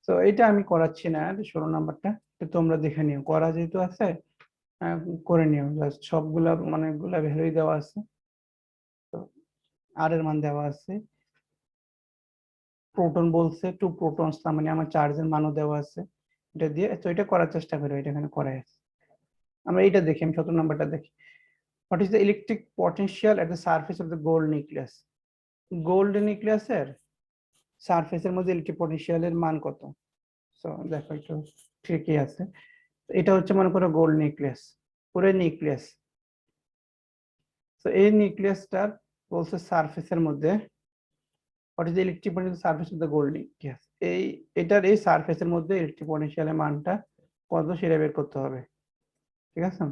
তো এটা আমি করাচ্ছি না, 16 নাম্বারটা তোমরা দেখে নিও, করা যেহেতু আছে করে নিও, জাস্ট সবগুলা অনেকগুলা ভ্যালুই দেওয়া আছে, তো আর এর মান দেওয়া আছে, প্রোটন বলছে 2 প্রোটনস, তার মানে আমার চার্জের মানও দেওয়া আছে, এটা দিয়ে তো এটা করার চেষ্টা করো, এটা এখানে করাই আছে। আমরা এটা দেখি, আমি 17 নাম্বারটা দেখি। What is the electric potential at the surface of the gold nucleus, gold নিউক্লিয়াসের সারফেসের মধ্যে ইলেকট্রিক পটেনশিয়ালের মান কত? সো দেখো একটু ঠিকই আছে, এটা হচ্ছে মনে করো গোল্ড নিউক্লিয়াস, পুরো নিউক্লিয়াস। তো এই নিউক্লিয়াসটার বলছে সারফেসের মধ্যে what is the electric potential surface of the gold nucleus, এটার এই সারফেসের মধ্যে ইলেকট্রিক পটেনশিয়ালের মানটা কত সেটা বের করতে হবে। ঠিক আছে,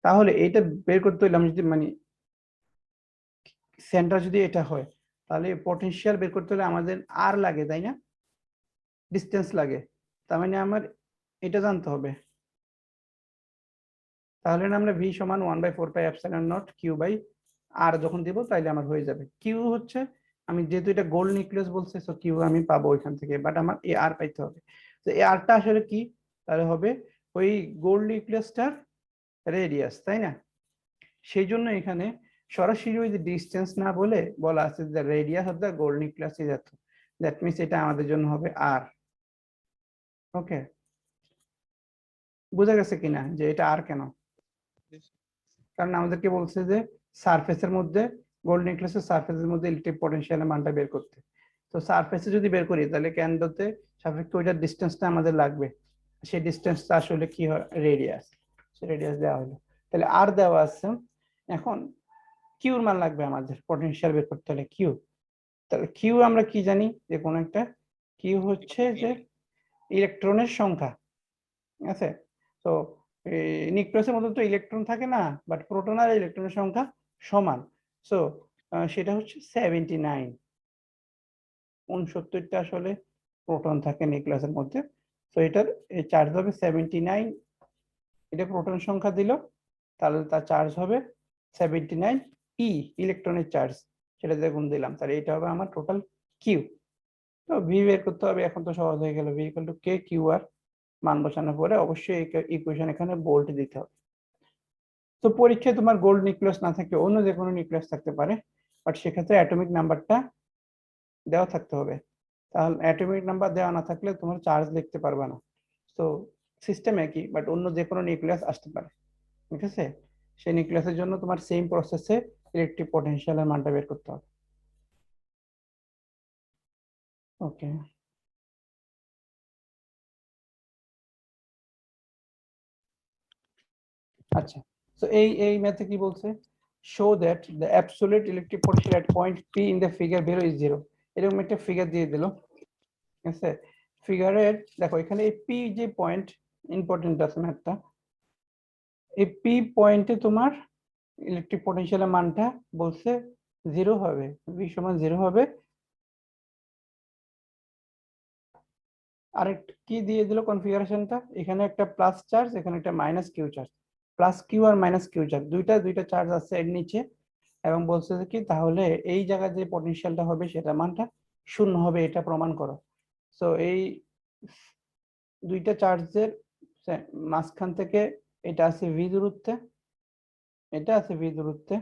তাহলে এইটা বের করতে হইলে আমি যদি সেন্টার যদি এটা হয়, তাহলে পটেনশিয়াল বের করতে হলে আমাদের আর লাগে, তাই না? ডিসটেন্স লাগে, তার মানে আমার এটা জানতে হবে, তাহলে না আমরা ভি সমান 1/4πε0 কিউ বাই আর যখন দিব তাইলে আমার হয়ে যাবে। কিউ হচ্ছে, আমি যেহেতু এটা গোল্ড নিউক্লিয়াস বলছে, সো কিউ আমি পাবো ওইখান থেকে, বাট আমার এ আর পাইতে হবে। তো এ আরটা আসলে কি? তাহলে হবে ওই গোল্ড নিউক্লিয়াসটার রেডিয়াস, তাই না? সেই জন্য এখানে সরাসরি ওই যে ডিসটেন্স না বলে বলা আছে যে radius of the gold nucleus is এত, দ্যাট মিনস এটা আমাদের জন্য হবে আর। ওকে, বোঝা গেছে কিনা যে এটা আর কেন? কারণ আমাদেরকে বলছে যে সারফেসের মধ্যে, গোল্ড নিউক্লিয়াসের সারফেসের মধ্যে ইলেকট্রিক পটেনশিয়ালের মানটা বের করতে, তো সারফেসে যদি বের করি তাহলে কেন্দ্রতে সাপেক্ষে ওইটার ডিসটেন্সটা আমাদের লাগবে, সেই ডিসটেন্সটা আসলে কি হয়? রেডিয়াস, সেই রেডিয়াস দেওয়া হলো, তাহলে আর দেওয়া আছে। এখন কিউর মান লাগবে আমাদের পটেনশিয়াল বের করতে হলে, কিউ, তাহলে কিউ আমরা কি জানি যে কোন একটা, কিউ হচ্ছে যে ইলেকট্রনের সংখ্যা। ঠিক আছে, তো নিউক্লিয়াসের মধ্যে তো ইলেকট্রন থাকে না, বাট প্রোটন আর ইলেকট্রনের সংখ্যা সমান, সো সেটা হচ্ছে 79, 69টা আসলে প্রোটন থাকে নিউক্লিয়াসের মধ্যে, তো এটার চার্জ হবে 79, এটা প্রোটন সংখ্যা দিল, তাহলে তার চার্জ হবে 79 ই, ইলেকট্রনের চার্জ, সেটা দিয়ে গুণ দিলাম, তাহলে এটা হবে আমার টোটাল কিউ। তো ভি বের করতে হবে, এখন তো সহজ হয়ে গেল, V equal to K Q R, মান বসানোর পরে অবশ্যই ইকুয়েশন এখানে বোল্ট দিতে হবে। তো পরীক্ষায় তোমার গোল্ড নিউক্লিয়াস না থাকে অন্য যে কোনো নিউক্লিয়াস থাকতে পারে, বাট সেক্ষেত্রে অ্যাটমিক নাম্বারটা দেওয়া থাকতে হবে, তাহলে অ্যাটমিক নাম্বার দেওয়া না থাকলে তোমার চার্জ লিখতে পারবে না। তো সিস্টেম একই, বাট অন্য যে কোনো নিউক্লিয়াস আসতে পারে। ঠিক আছে, সেই নিউক্লিয়াসের জন্য তোমার সেম প্রসেসে ইলেকট্রিক পটেনশিয়ালের মানটা বের করতে হবে। ওকে, আচ্ছা, তো এই ম্যাথে কি বলছে? Show that the absolute electric potential at point P in the figure বেরো ইজ 0, এরকম একটা ফিগার দিয়ে দিল। ঠিক আছে, ফিগারের দেখো এখানে এই পি যে পয়েন্ট, ইম্পর্টেন্ট আছে ম্যাথটা। এই পি পয়েন্টে তোমার ইলেকট্রিক পটেনশিয়ালের মানটা বলছে 0 হবে, ভি সমান 0 হবে। আরেক কি দিয়ে দিল কনফিগারেশনটা, এখানে একটা প্লাস চার্জ, এখানে একটা minus Q charge, plus Q আর মাইনাস কিউ চার্জ দুইটা চার্জ আছে এর নিচে, এবং বলছে যে কি তাহলে এই জায়গায় যে পটেনশিয়ালটা হবে সেটা মানটা 0 হবে, এটা প্রমাণ করো। সো এই দুইটা চার্জের মাঝখান থেকে এটা আছে ভি দূরত্বে, এটা আছে ভি দূরত্বে,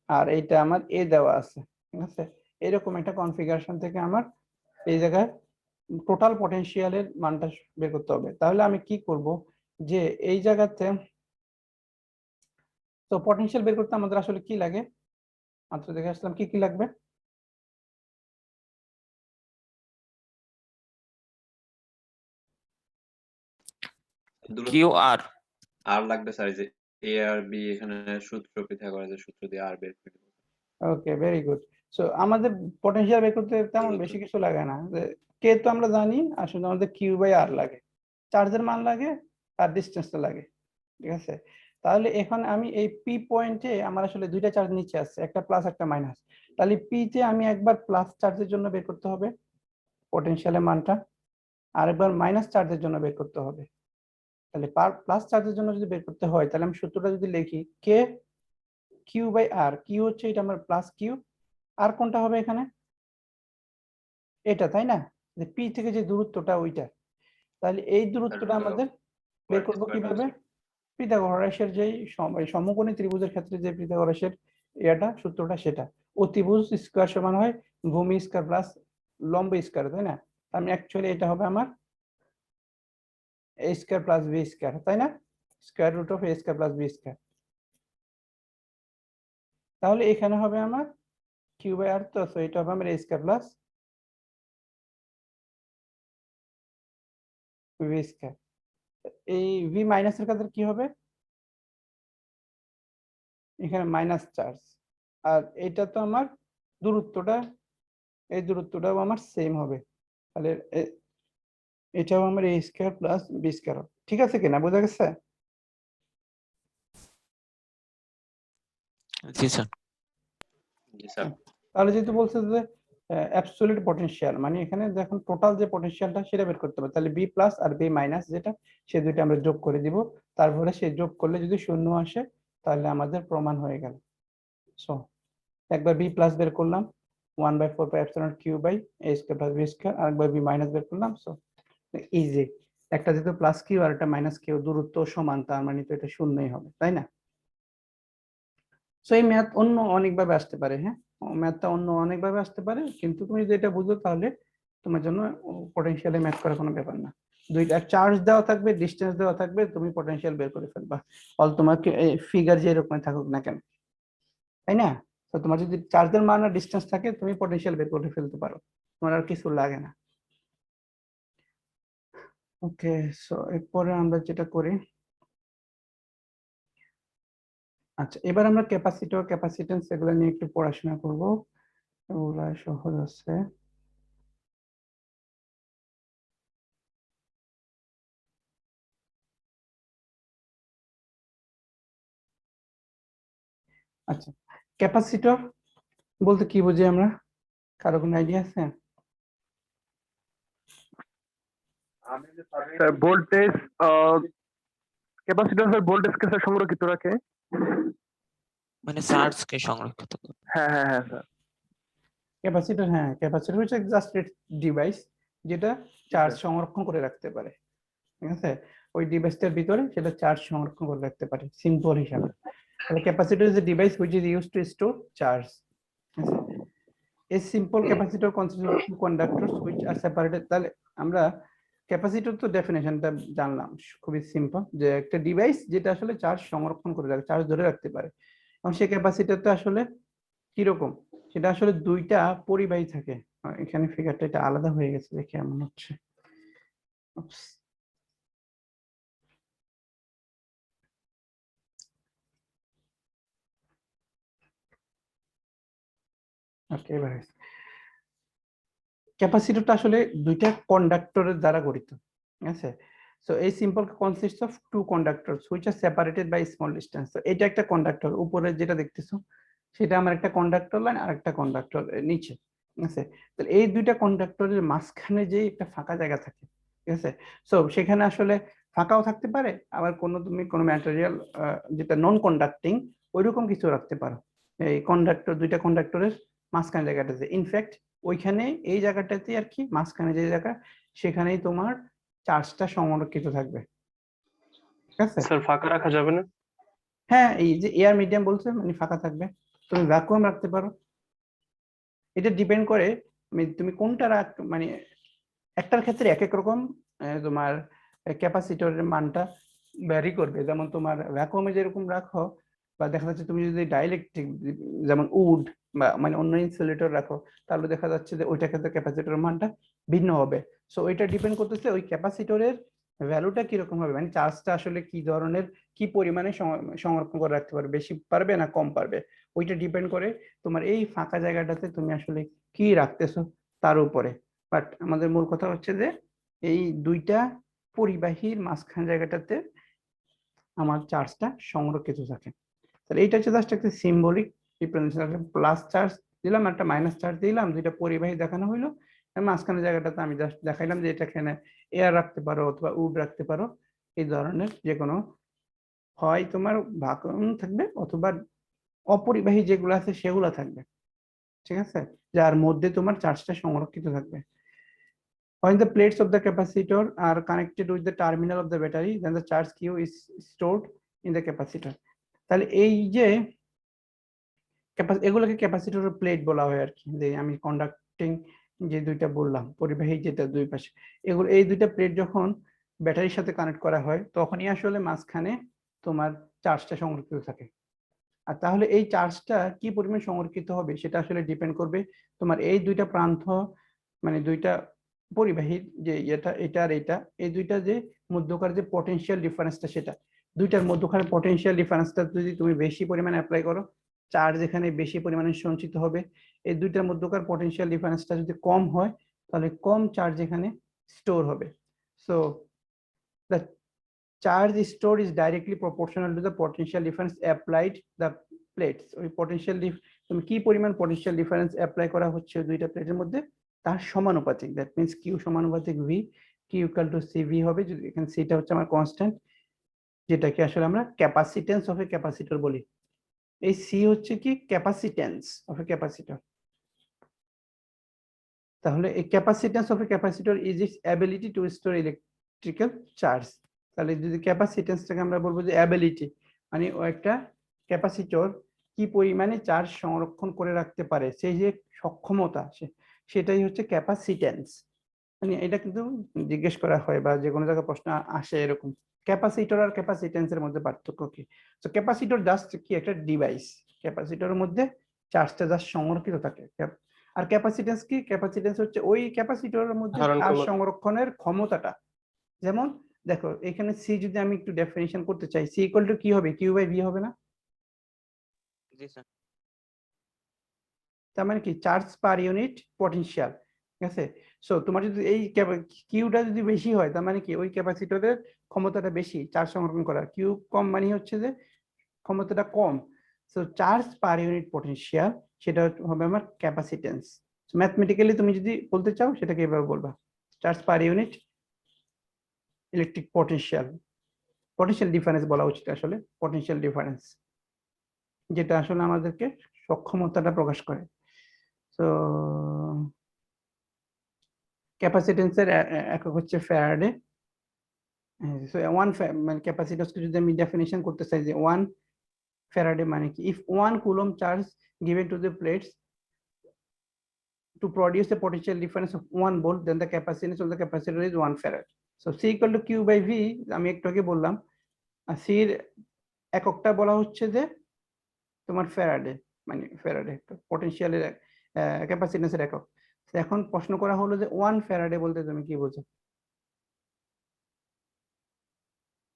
আর এইটা আমার এ দেওয়া আছে, ঠিক আছে। এরকম একটা কনফিগারেশন থেকে আমার এই জায়গায় টোটাল পটেনশিয়ালের মানটা বের করতে হবে। তাহলে আমি কি করব, যে এই জায়গাতে তো পটেনশিয়াল বের করতে আমাদের আসলে কি লাগে, মাত্র দেখে আসলাম কি কি লাগবে। কিউ আর আর লাগবে স্যার, যে এ আর বি এখানে সূত্র পিথাগোরাসের সূত্র দিয়ে আর বের করে দেবো। ওকে, ভেরি গুড। সো আমাদের পটেনশিয়াল বের করতে তেমন বেশি কিছু লাগে না, যে কে তো আমরা জানি, আসলে আমাদের কিউ বাই আর লাগে, চার্জের মান লাগে আর ডিসটেন্সটা লাগে, ঠিক আছে। তাহলে এখন আমি এই পি পয়েন্টে আমার আসলে দুইটা চার্জ নিচে আছে, একটা প্লাস একটা মাইনাস। তাহলে পি তে আমি একবার প্লাস চার্জের জন্য বের করতে হবে পটেনশিয়ালের মানটা, আর একবার মাইনাস চার্জের জন্য বের করতে হবে। তাহলে প্লাস চার্জের জন্য যদি বের করতে হয়, তাহলে আমি সূত্রটা যদি লিখি, কে কিউ বাই আর, কিউ হচ্ছে এটা আমার প্লাস কিউ, আর কোনটা হবে এখানে, এটা, তাই না, যে পি থেকে যে দূরত্বটা ওইটা। তাহলে এই দূরত্বটা আমাদের বের করবো কিভাবে, পিথাগোরাসের যেই সমকোণী ত্রিভুজের ক্ষেত্রে যে পিথাগোরাসের সূত্রটা সেটা, অতিভুজ স্কয়ার সমান হয় ভূমি স্কয়ার প্লাস লম্ব স্কয়ার, তাই না। আমি অ্যাকচুয়ালি এটা হবে আমার A square plus B square, তাই না, square root of A square plus B square. তাহলে এখানে হবে আমার কিউ বাই আর, তো এটা হবে আমার A square plus B square. এই ভি মাইনাসের কাছে কি হবে, এখানে মাইনাস চার্জ, আর এটা তো আমার দূরত্বটা, এই দূরত্বটাও আমার সেম হবে, তাহলে এটাও আমার A square plus B square. ঠিক আছে কিনা, বোঝা গেছে? জি স্যার। জি স্যার। তাহলে যেহেতু বলছে যে অ্যাবসলিউট পটেনশিয়াল, মানে এখানে দেখুন টোটাল যে পটেনশিয়ালটা সেটা বের করতে হবে, তাহলে বি প্লাস আর বি মাইনাস যেটা, সে দুইটা আমরা যোগ করে দিব, তারপরে সে যোগ করলে যদি শূন্য আসে তাহলে আমাদের প্রমাণ হয়ে গেল। সো একবার বি প্লাস বের করলাম 1/4 pi epsilon Q by A square plus B square, আর একবার বি মাইনাস বের করলাম। সো ইজি, একটা যেহেতু প্লাস কিউ আর একটা মাইনাস কিউ, দূরত্ব সমান, তার মানে তো এটা শূন্যই হবে, তাই না। সো এই ম্যাথ অন্য অনেকভাবে আসতে পারে, হ্যাঁ, ম্যাথটা অন্য অনেকভাবে আসতে পারে, কিন্তু তুমি যদি এটা বুঝো তাহলে তোমার জন্য পটেনশিয়ালে ম্যাথ করার কোনো ব্যাপার না। দুইটা চার্জ দেওয়া থাকবে, ডিসটেন্স দেওয়া থাকবে, তুমি পটেনশিয়াল বের করে ফেলবা, অল তোমাকে ফিগার যে এরকম থাকুক না কেন, তাই না। তো তোমার যদি চার্জের মান আর ডিসটেন্স থাকে, তুমি পটেনশিয়াল বের করে ফেলতে পারো, তোমার আর কিছু লাগে না। ওকে, সো এরপরে আমরা যেটা করি, আচ্ছা এবার আমরা ক্যাপাসিটর ক্যাপাসিটেন্স এগুলো নিয়ে একটু পড়াশোনা করব, এগুলা সহজ আছে। আচ্ছা, ক্যাপাসিটর বলতে কি বুঝি আমরা, কারো কোনো আইডিয়া আছে? ভোল্টেজ, ক্যাপাসিট্যান্সের ভোল্টেজকে স্যার সংরক্ষিত রাখে। মানে চার্জকে সংরক্ষিত করে। হ্যাঁ হ্যাঁ হ্যাঁ স্যার। ক্যাপাসিটর, হ্যাঁ, ক্যাপাসিটর হচ্ছে জাস্ট ডিভাইস যেটা চার্জ সংরক্ষণ করে রাখতে পারে, ঠিক আছে। ওই ডিভাইসটার ভিতরে সেটা চার্জ সংরক্ষণ করে রাখতে পারে সিম্পল হিসাবে। তাহলে capacitor is a device which is used to store charge. A simple capacitor consists of two conductors which are separated. তাহলে আমরা ক্যাপাসিটর তো ডেফিনেশনটা জানলাম, খুবই সিম্পল, যে একটা ডিভাইস যেটা আসলে চার্জ সংরক্ষণ করে রাখে, চার্জ ধরে রাখতে পারে। এবং সেই ক্যাপাসিটরটা আসলে কিরকম, সেটা আসলে দুইটা পরিবাহী থাকে। এখানে ফিগারটা এটা আলাদা হয়ে গেছে দেখে এমন হচ্ছে। ওকে, এবারে ক্যাপাসিটরটা আসলে দুইটা কন্ডাক্টরের দ্বারা গঠিত, ঠিক আছে। So a simple consists of two conductors which are separated by small distance. So এটা একটা কন্ডাক্টর, উপরে যেটা দেখতেছো সেটা আমার একটা কন্ডাক্টর লাইন আর একটা কন্ডাক্টর নিচে, ঠিক আছে? তাহলে এই দুইটা কন্ডাক্টরের মাঝখানে যে একটা ফাঁকা জায়গা থাকে, ঠিক আছে? সো সেখানে আসলে ফাঁকাও থাকতে পারে, আবার তুমি কোনো ম্যাটেরিয়াল যেটা নন কন্ডাক্টিং ওইরকম কিছু রাখতে পারো এই দুইটা কন্ডাক্টরের মাঝখানে জায়গাটাতে। ইনফ্যাক্ট ওইখানে এই জায়গাটাতে আর কি মাঝখানে যে জায়গা সেখানেই তোমার চার্জটা সংরক্ষিত থাকবে, ঠিক আছে? স্যার ফাঁকা রাখা যাবে না? হ্যাঁ, এই যে এয়ার মিডিয়াম বলছে মানে ফাঁকা থাকবে, তুমি ভ্যাকুয়াম রাখতে পারো। এটা ডিপেন্ড করে তুমি কোনটা মানে একটার ক্ষেত্রে এক এক রকম তোমার ক্যাপাসিটরের মানটা ভ্যারি করবে। যেমন তোমার ভ্যাকুয়ামে যেরকম রাখো বা দেখা যাচ্ছে তুমি যদি ডাইইলেকট্রিক যেমন উড বা মানে অন্য ইনসুলেটর রাখো তাহলে দেখা যাচ্ছে যে ওইটার ক্ষেত্রে ক্যাপাসিটরের মানটা ভিন্ন হবে। সো ওইটা ডিপেন্ড করতেছে ওই ক্যাপাসিটরের ভ্যালুটা কিরকম হবে, মানে চার্জটা আসলে কি ধরনের কি পরিমাণে সংরক্ষণ করে রাখতে পারবে, বেশি পারবে না কম পারবে, ওইটা ডিপেন্ড করে তোমার এই ফাঁকা জায়গাটাতে তুমি আসলে কি রাখতেছো তার উপরে। বাট আমাদের মূল কথা হচ্ছে যে এই দুইটা পরিবাহীর মাঝখান জায়গাটাতে আমার চার্জটা সংরক্ষিত থাকে। তাহলে এইটা হচ্ছে জাস্ট একটা সিম্বলিক রিপ্রেজেন্টেশন, প্লাস চার্জ দিলাম একটা মাইনাস চার্জ দিলাম, দুইটা পরিবাহী দেখানো হইলো, মাঝখানে জায়গাটাতে আমি জাস্ট দেখাইলাম যে এটা এখানে এয়ার রাখতে পারো অথবা উড রাখতে পারো, এই ধরনের যে কোনো হয় তোমার ভ্যাকুয়াম থাকবে অথবা অপরিবাহী যেগুলো আছে সেগুলো থাকবে, ঠিক আছে, যার মধ্যে তোমার চার্জটা সংরক্ষিত থাকবে। When the plates of the capacitor are connected with the terminal of the battery, then the charge Q is stored in the capacitor. তাহলে এই যে এগুলোকে ক্যাপাসিটরের প্লেট বলা হয় আর কি, যে আমি কন্ডাক্টিং যে দুইটা বললাম পরিবাহী যেটা দুই পাশে, এগুলো এই দুইটা প্লেট যখন ব্যাটারির সাথে কানেক্ট করা হয় তখনই আসলে মাঝখানে তোমার চার্জটা সংরক্ষিত থাকে। আর তাহলে এই চার্জটা কি পরিমাণ সংরক্ষিত হবে সেটা আসলে ডিপেন্ড করবে তোমার এই দুইটা প্রান্ত মানে দুইটা পরিবাহীর যে এটা আর এটা, এই দুইটা যে মধ্যকার যে পটেনশিয়াল ডিফারেন্সটা, সেটা দুইটার মধ্যকার পটেনশিয়াল ডিফারেন্সটা যদি তুমি বেশি পরিমাণে অ্যাপ্লাই করো চার্জ এখানে বেশি পরিমাণে সঞ্চিত হবে। এই দুইটার মধ্যকার পটেনশিয়াল ডিফারেন্সটা যদি কম হয় তাহলে কম চার্জ এখানে স্টোর হবে। So the charge store is directly proportional to the potential difference applied the plates. ওই পটেনশিয়াল তুমি কি পরিমাণ পটেনশিয়াল ডিফারেন্স অ্যাপ্লাই করা হচ্ছে দুইটা প্লেটের মধ্যে তার সমানুপাতিক, দ্যাট মিনস কিউ সমানুপাতিক V, Q equal to C V হবে, যদি এখানে সিটা হচ্ছে আমার কনস্ট্যান্ট যেটাকে আসলে আমরা ক্যাপাসিটেন্স অফ এ ক্যাপাসিটর বলি। এই সি হচ্ছে কি ক্যাপাসিটেন্স অফ এ ক্যাপাসিটর। তাহলে এই capacitance of A capacitor is it's ability to store electrical charge. তাহলে যদি ক্যাপাসিটেন্সটাকে আমরা বলবো যে অ্যাবিলিটি, মানে ও একটা ক্যাপাসিটর কি পরিমাণে চার্জ সংরক্ষণ করে রাখতে পারে সেই যে সক্ষমতা সেটাই হচ্ছে ক্যাপাসিটেন্স। মানে এটা কিন্তু জিজ্ঞেস করা হয় বা যে কোনো জায়গায় প্রশ্ন আসে এরকম, ক্যাপাসিটর আর ক্যাপাসিটেন্সের মধ্যে পার্থক্য কি? তো ক্যাপাসিটর জাস্ট কি একটা ডিভাইস, ক্যাপাসিটরের মধ্যে চার্জটা জাস্ট সংরক্ষিত থাকে। আর ক্যাপাসিটেন্স কি? ক্যাপাসিটেন্স হচ্ছে ওই ক্যাপাসিটরের মধ্যে ধারণ চার্জ ক্ষমতা। সংরক্ষণের ক্ষমতাটা। যেমন দেখো এখানে সি যদি আমি একটু ডেফিনিশন করতে চাই, সি ইকুয়াল টু কি হবে? কিউ বাই ভি হবে না? জি স্যার। তার মানে কি চার্জ পার ইউনিট পটেনশিয়াল, ঠিক আছে? সো তোমার যদি এই কিউটা যদি বেশি হয় তার মানে কি ওই ক্যাপাসিটরের ক্ষমতাটা বেশি চার্জ সংরক্ষণ করার, কিউ কম মানে হচ্ছে যে ক্ষমতাটা কম। So charge per unit potential সেটা হবে আমার ক্যাপাসিটেন্স। ম্যাথমেটিক্যালি তুমি যদি বলতে চাও সেটাকে এভাবে বলবা, charge per unit electric potential, potential difference বলা উচিত আসলে, পটেনশিয়াল ডিফারেন্স যেটা আসলে আমাদেরকে সক্ষমতাটা প্রকাশ করে। তো ক্যাপাসিটেন্সের একক হচ্ছে ফ্যারাডে। সো ওয়ান মানে ক্যাপাসিটেন্সকে যদি আমি ডেফিনিশন করতে চাই যে 1 ফ্যারাডে মানে কি, if 1 coulomb charge given to the plates to produce a potential difference of 1 volt, then the capacitance of the capacitor is 1 farad. So C equal to Q by V আমি একটু আগে বললাম, আর C এর এককটা বলা হচ্ছে যে তোমার ফ্যারাডে, মানে ফ্যারাডে পটেনশিয়ালের ক্যাপাসিটেন্সের একক। এখন প্রশ্ন করা হলো যে 1 ফ্যারাডে বলতে তুমি কি বোঝো?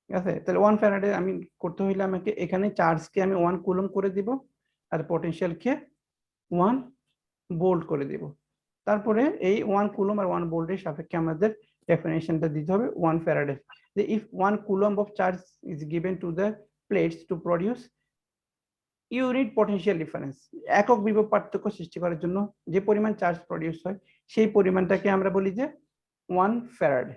ঠিক আছে, তাহলে 1 ফ্যারাডে আমি করতে হইলে আমাকে এখানে চার্জকে আমি 1 কুলম্ব করে দিব আর পটেনশিয়ালকে 1 ভোল্ট করে দিব। তারপরে এই 1 কুলম্ব আর 1 ভোল্টের সাপেক্ষে আমাদের ডেফিনেশনটা দিতে হবে 1 ফ্যারাডে, যে if 1 coulomb of charge is given to the plates to produce unit potential difference, একক বিভব পার্থক্য সৃষ্টি করার জন্য যে পরিমাণ চার্জ প্রডিউস হয় সেই পরিমাণটাকে আমরা বলি যে 1 ফ্যারাডে।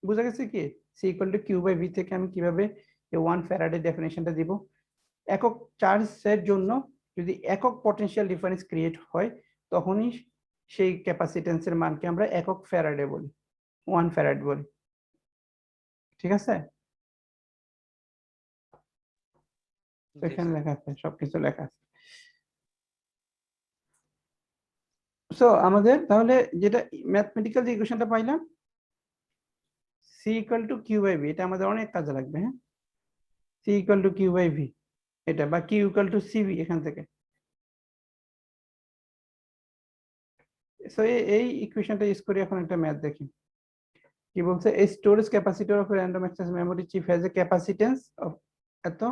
বুঝা গেছে কি? C equal to Q by V থেকে আমি কিভাবে এই 1 ফ্যারাডে ডেফিনেশনটা দিব। একক চার্জের জন্য যদি একক পটেনশিয়াল ডিফারেন্স ক্রিয়েট হয় তখনই সেই ক্যাপাসিটেন্সের মানকে আমরা একক ফ্যারাডে বলি, 1 ফ্যারাড বলি। ঠিক আছে? তো এখানে লেখা আছে, সবকিছু লেখা আছে। সো আমাদের তাহলে যেটা ম্যাথমেটিক্যাল যে ইকুয়েশনটা পাইলাম C equal to Q by V, এটা আমাদের অনেক কাজে লাগবে। হ্যাঁ, C equal to Q by V এটা, বা কিউ ইকুয়াল টু সিভি এখান থেকে। সো এই ইকুয়েশনটা ইউজ করে এখন একটা ম্যাথ দেখি কি বলছে। A storage capacitor of random access memory chip has a capacitance of এত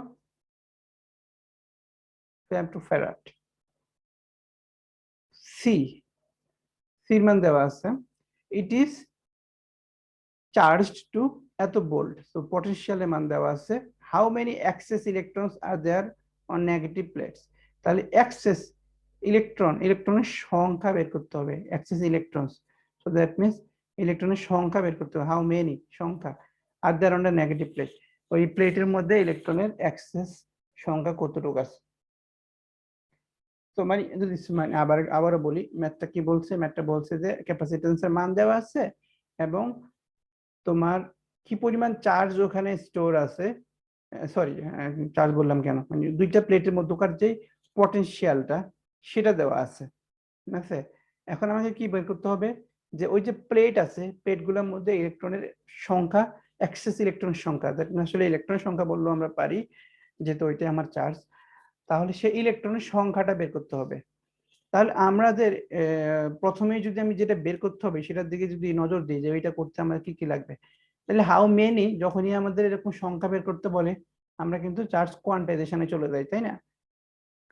ফেমটোফ্যারাড। সি সির মান দেওয়া আছে, ইট ইজ চার্জড টু এত ভোল্ট। সো পটেনশিয়ালের মান দেওয়া আছে, how many excess electrons are there on negative plates. তাহলে এক্সেস ইলেকট্রনের সংখ্যা বের করতে হবে, excess electrons. So that means ইলেকট্রনের সংখ্যা বের করতে হবে, হাউ মেনি সংখ্যা, are there on the negative plate, ওই প্লেটের মধ্যে ইলেকট্রনের এক্সেস সংখ্যা কতটুকু আছে। তো মানে যদি মানে আবারও বলি ম্যাথটা কি বলছে, ম্যাথটা বলছে যে ক্যাপাসিটেন্সের মান দেওয়া আছে এবং তোমার কি পরিমাণ চার্জ ওখানে স্টোর আছে, সরি চার্জ বললাম কেন, মানে দুইটা প্লেটের মধ্যকার যে পটেনশিয়ালটা সেটা দেওয়া আছে। ঠিক আছে, এখন আমাকে কি বের করতে হবে যে ওই যে প্লেট আছে প্লেটগুলোর মধ্যে ইলেকট্রনের সংখ্যা, এক্সেস ইলেকট্রনের সংখ্যা, আসলে ইলেকট্রনের সংখ্যা বললেও আমরা পারি যেহেতু ওইটাই আমার চার্জ, তাহলে সেই ইলেকট্রনের সংখ্যাটা বের করতে হবে। তাহলে আমাদের প্রথমেই যদি আমি যেটা বের করতে হবে সেটার দিকে যদি নজর দিই যে ওইটা করতে আমার কি কি লাগবে, তাহলে হাউ মেনি যখনই আমাদের এরকম সংখ্যা বের করতে বলে আমরা কিন্তু চার্জ কোয়ান্টাইজেশনে চলে যাই, তাই না?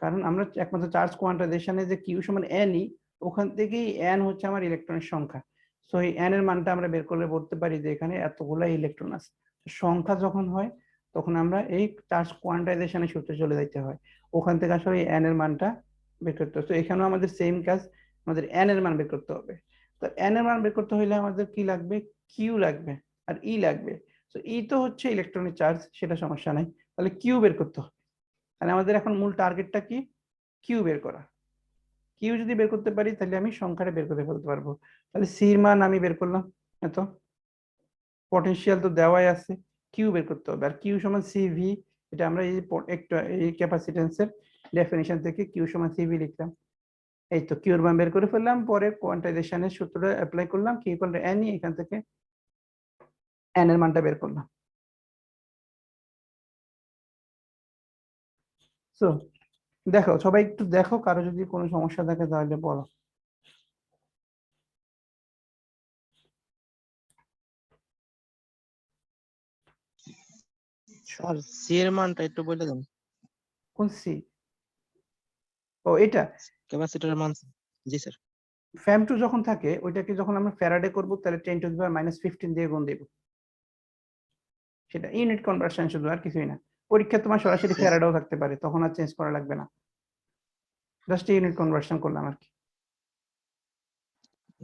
কারণ আমরা একমাত্র চার্জ কোয়ান্টাইজেশনে যে কিউ সমান এন ই, ওখান থেকেই এন হচ্ছে আমার ইলেকট্রনের সংখ্যা। সো এই এন এর মানটা আমরা বের করলে বলতে পারি যে এখানে এতগুলা ইলেকট্রন আছে। সংখ্যা যখন হয় তখন আমরা এই চার্জ কোয়ান্টাইজেশনের সূত্রে চলে যাইতে হয়, ওখান থেকে আসলে এন এর মানটা বের করতে হবে। তো এখানেও আমাদের সেম কাজ, আমাদের এন এর মান বের করতে হবে। তো এন এর মান বের করতে হলে আমাদের কি লাগবে, কিউ লাগবে আর ই লাগবে। তো ই তো হচ্ছে ইলেকট্রনের চার্জ, সেটা সমস্যা নাই, তাহলে কিউ বের করতে হবে। তাহলে আমাদের এখন মূল টার্গেটটা কি, কিউ বের করা। কিউ যদি বের করতে পারি তাহলে আমি সংখ্যাটা বের করে ফেলতে পারবো। তাহলে সির মান আমি বের করলাম, এত পটেনশিয়াল তো দেওয়াই আছে, কিউ বের করতে হবে। আর কিউ সমান সিভি, এটা আমরা এই ক্যাপাসিটেন্সের ডেফিনিশন থেকে কিউ সমান সিভি লিখলাম। এই তো কিউর মান বের করে ফেললাম, পরে কোয়ান্টাইজেশনের সূত্রটা অ্যাপ্লাই করলাম, কি ইকুয়াল টু এন, এখান থেকে এন এর মানটা বের করলাম। সো দেখো সবাই একটু দেখো, কারো যদি কোনো সমস্যা থাকে তাহলে বলো। স্যার সি এর মানটা একটু বলে দেন। কোন সি? ও এটা ক্যাপাসিটরের মান। জি স্যার। ফ্যাম টু যখন থাকে ওইটাকে যখন আমরা ফ্যারাডে করব তাহলে 10⁻⁻15 দিয়ে গুণ দেব, সেটা ইউনিট কনভার্সন শুধু, আর কিছুই না। পরীক্ষা তোমার সরাসরি ফ্যারাডেও থাকতে পারে, তখন আর চেঞ্জ করা লাগবে না, জাস্ট ইউনিট কনভার্সন করলাম আর কি।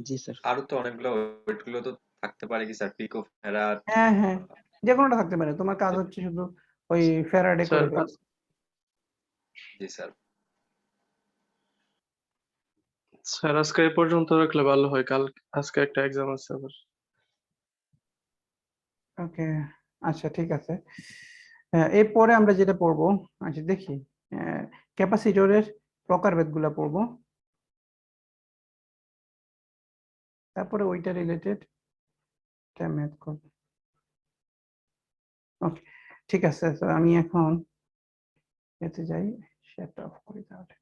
জি স্যার। আরো তো অনেকগুলো ওয়েটগুলো তো থাকতে পারে কি স্যার, পিকো ফ্যারাড? হ্যাঁ হ্যাঁ, যে কোনোটা থাকতে পারে, তোমার কাজ হচ্ছে শুধু ওই ফ্যারাডে করে স্যার ফেলা। জি স্যার। স্যার আজকে এই পর্যন্ত রাখলে ভালো হয়, কাল আজকে একটা এক্সাম আছে আবার। ওকে, আচ্ছা ঠিক আছে। এরপরে আমরা যেটা পড়বো, আচ্ছা দেখি ক্যাপাসিটরের প্রকারভেদগুলো পড়বো, তারপরে ওইটা রিলেটেড ম্যাথ করবো। ওকে ঠিক আছে, তো আমি এখন এতে যাই, সেটা অফ করি তাহলে।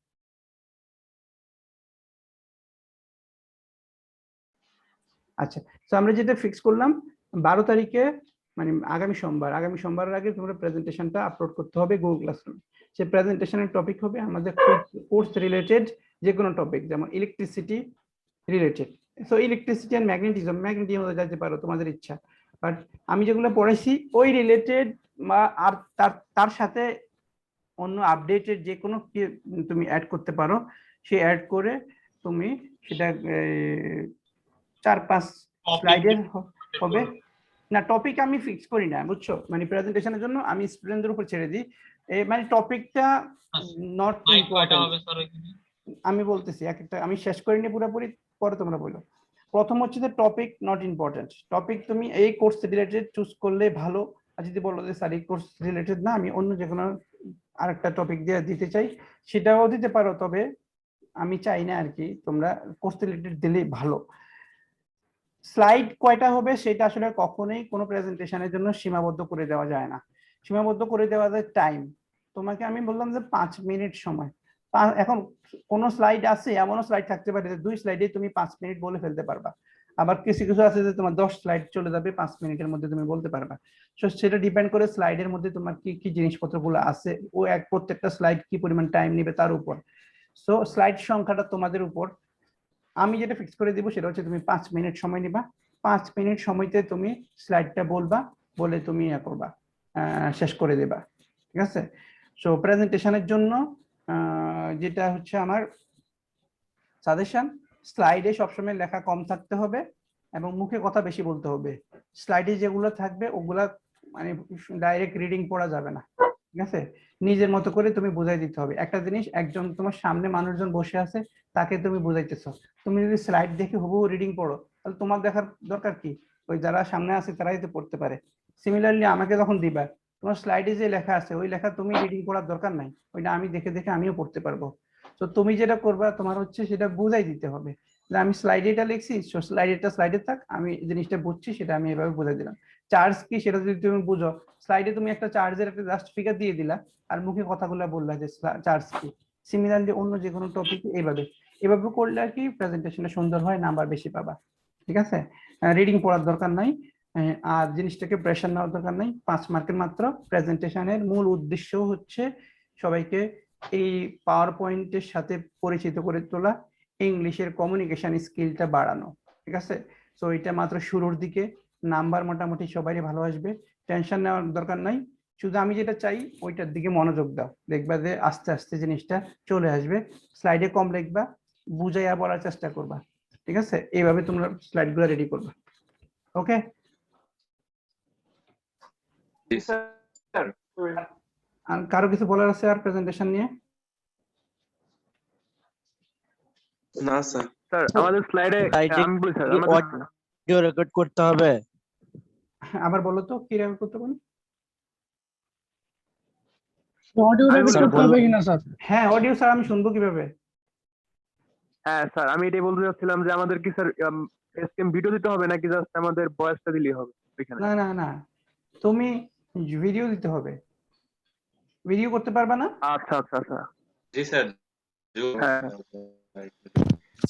আচ্ছা, তো আমরা যেটা ফিক্স করলাম 12 তারিখে, মানে আগামী সোমবারের আগে তোমরা প্রেজেন্টেশনটা আপলোড করতে হবে গুগল ক্লাসরুমে। সেই প্রেজেন্টেশনের টপিক হবে আমাদের কোর্স রিলেটেড যে কোনো টপিক, যেমন electricity related, so electricity and magnetism যাইতে পারো তোমাদের ইচ্ছা, বাট আমি যেগুলো পড়েছি ওই রিলেটেড বা আর তার সাথে অন্য আপডেটেড যে কোনো তুমি অ্যাড করতে পারো, সে অ্যাড করে তুমি সেটা 4-5 স্লাইডের হবে না। টপিক আমি ফিক্স করি না, বুঝছো, মানে প্রেজেন্টেশনের জন্য আমি স্টুডেন্টদের উপর ছেড়ে দিই। মানে টপিকটা নট ইম্পর্টেন্ট। আমি বলতেছি এক একটা, আমি শেষ করিনি পুরোপুরি, পরে তোমরা বলো। প্রথম হচ্ছে যে টপিক নট ইম্পর্টেন্ট। টপিক তুমি এই কোর্স রিলেটেড চুজ করলে ভালো, আর যদি বলো যে স্যার এই কোর্স রিলেটেড না, আমি অন্য যে কোনো আরেকটা টপিক দিয়ে দিতে চাই, সেটাও দিতে পারো। তবে আমি চাই না আর কি তোমরা কোর্স রিলেটেড দিলেই ভালো। স্লাইড কয়টা হবে সেটা আসলে কখনোই কোনো প্রেজেন্টেশনের জন্য সীমাবদ্ধ করে দেওয়া যায় না। সীমাবদ্ধ করে দেওয়া যায় টাইম। তোমাকে আমি বললাম যে 5 মিনিট সময়। এখন কোন স্লাইড আছে, এমনও স্লাইড থাকতে পারে যে 2 স্লাইডে তুমি 5 মিনিট বলে ফেলতে পারবা। আবার কিছু কিছু আছে যে তোমার 10 স্লাইড চলে যাবে, 5 মিনিটের মধ্যে তুমি বলতে পারবা। সো সেটা ডিপেন্ড করে স্লাইডের মধ্যে তোমার কি কি জিনিসপত্রগুলো আছে, ও প্রত্যেকটা স্লাইড কি পরিমাণ টাইম নেবে তার উপর। সো স্লাইড সংখ্যাটা তোমাদের উপর। আমি যেটা ফিক্স করে দিব সেটা হচ্ছে তুমি 5 মিনিট সময় নিবা। 5 মিনিট সময়তে তুমি স্লাইডটা বলবা, বলে তুমি করবা, শেষ করে দেবা। ঠিক আছে? সো প্রেজেন্টেশনের জন্য যেটা হচ্ছে আমার সাজেশন, স্লাইডে সবসময় লেখা কম থাকতে হবে এবং মুখে কথা বেশি বলতে হবে। স্লাইডে যেগুলো থাকবে ওগুলা মানে ডাইরেক্ট রিডিং পড়া যাবে না। ঠিক আছে? নিজের মতো করে তুমি বুঝাই দিতে হবে। একটা জিনিস, একজন তোমার সামনে মানুষজন বসে আছে, তাকে তুমি বুঝাইতেছো, তুমি যদি স্লাইড দেখে হুবহু রিডিং পড়ো, তাহলে তোমার দেখার দরকার কি? ওই যারা সামনে আছে তারাই তো পড়তে পারে। সিমিলারলি আমাকে যখন দিবা, তোমার স্লাইডে যে লেখা আছে ওই লেখা তুমি রিডিং পড়ার দরকার নাই, ওইটা আমি দেখে দেখে আমিও পড়তে পারবো। তো তুমি যেটা করবা তোমার হচ্ছে সেটা বুঝাই দিতে হবে যে আমি স্লাইডে এটা লিখছি, স্লাইডেটা স্লাইডে থাক, আমি জিনিসটা বুঝছি সেটা আমি এভাবে বুঝাই দিলাম। চার্জ কি সেটা যদি তুমি বুঝো, স্লাইডে তুমি একটা চার্জের একটা জাস্ট ফিগার দিয়ে দিলা আর মুখে কথাগুলো বললা যে চার্জ কি। সিমিলারলি অন্য যে কোনো টপিক এইভাবে এভাবে করলে আর কি প্রেজেন্টেশনটা সুন্দর হয়, নাম্বার বেশি পাবা। ঠিক আছে? রিডিং পড়ার দরকার নাই, আর জিনিসটাকে প্রেশার নেওয়ার দরকার নাই। 5 মার্কের মাত্র। প্রেজেন্টেশনের মূল উদ্দেশ্য হচ্ছে সবাইকে এই পাওয়ার পয়েন্টের সাথে পরিচিত করে তোলা, ইংলিশের কমিউনিকেশন স্কিলটা বাড়ানো। ঠিক আছে? সো এটা মাত্র শুরুর দিকে, নাম্বার মোটামুটি সবারই ভালো আসবে, টেনশন নেওয়ার দরকার নাই। শুধু আমি যেটা চাই ওইটার দিকে মনোযোগ দাও, দেখবা যে আস্তে আস্তে জিনিসটা চলে আসবে। স্লাইডে কম লিখবা, বুঝাইয়া বলার চেষ্টা করবা। ঠিক আছে? এইভাবে তোমরা স্লাইডগুলো রেডি করবা। ওকে? আর কারো কিছু বলার আছে আর প্রেজেন্টেশন নিয়ে? না স্যার। স্যার আমাদের স্লাইডে আমি বলি স্যার আমাদের অডিও রেকর্ড করতে হবে। আবার বলো তো কি রেকর্ড করতে বলি? অডিও রেকর্ড করতে হবে কিনা স্যার? হ্যাঁ, অডিও স্যার আমি শুনবো কিভাবে? হ্যাঁ স্যার, আমি এটাই বলতে চাচ্ছিলাম যে আমাদের কি স্যার ফেস ক্যাম ভিডিও দিতে হবে নাকি জাস্ট আমাদের ভয়েসটা দিলেই হবে ওইখানে? না না না, তুমি ভিডিও দিতে হবে। ভিডিও করতে পারবা না? আচ্ছা আচ্ছা আচ্ছা, জি স্যার। হ্যাঁ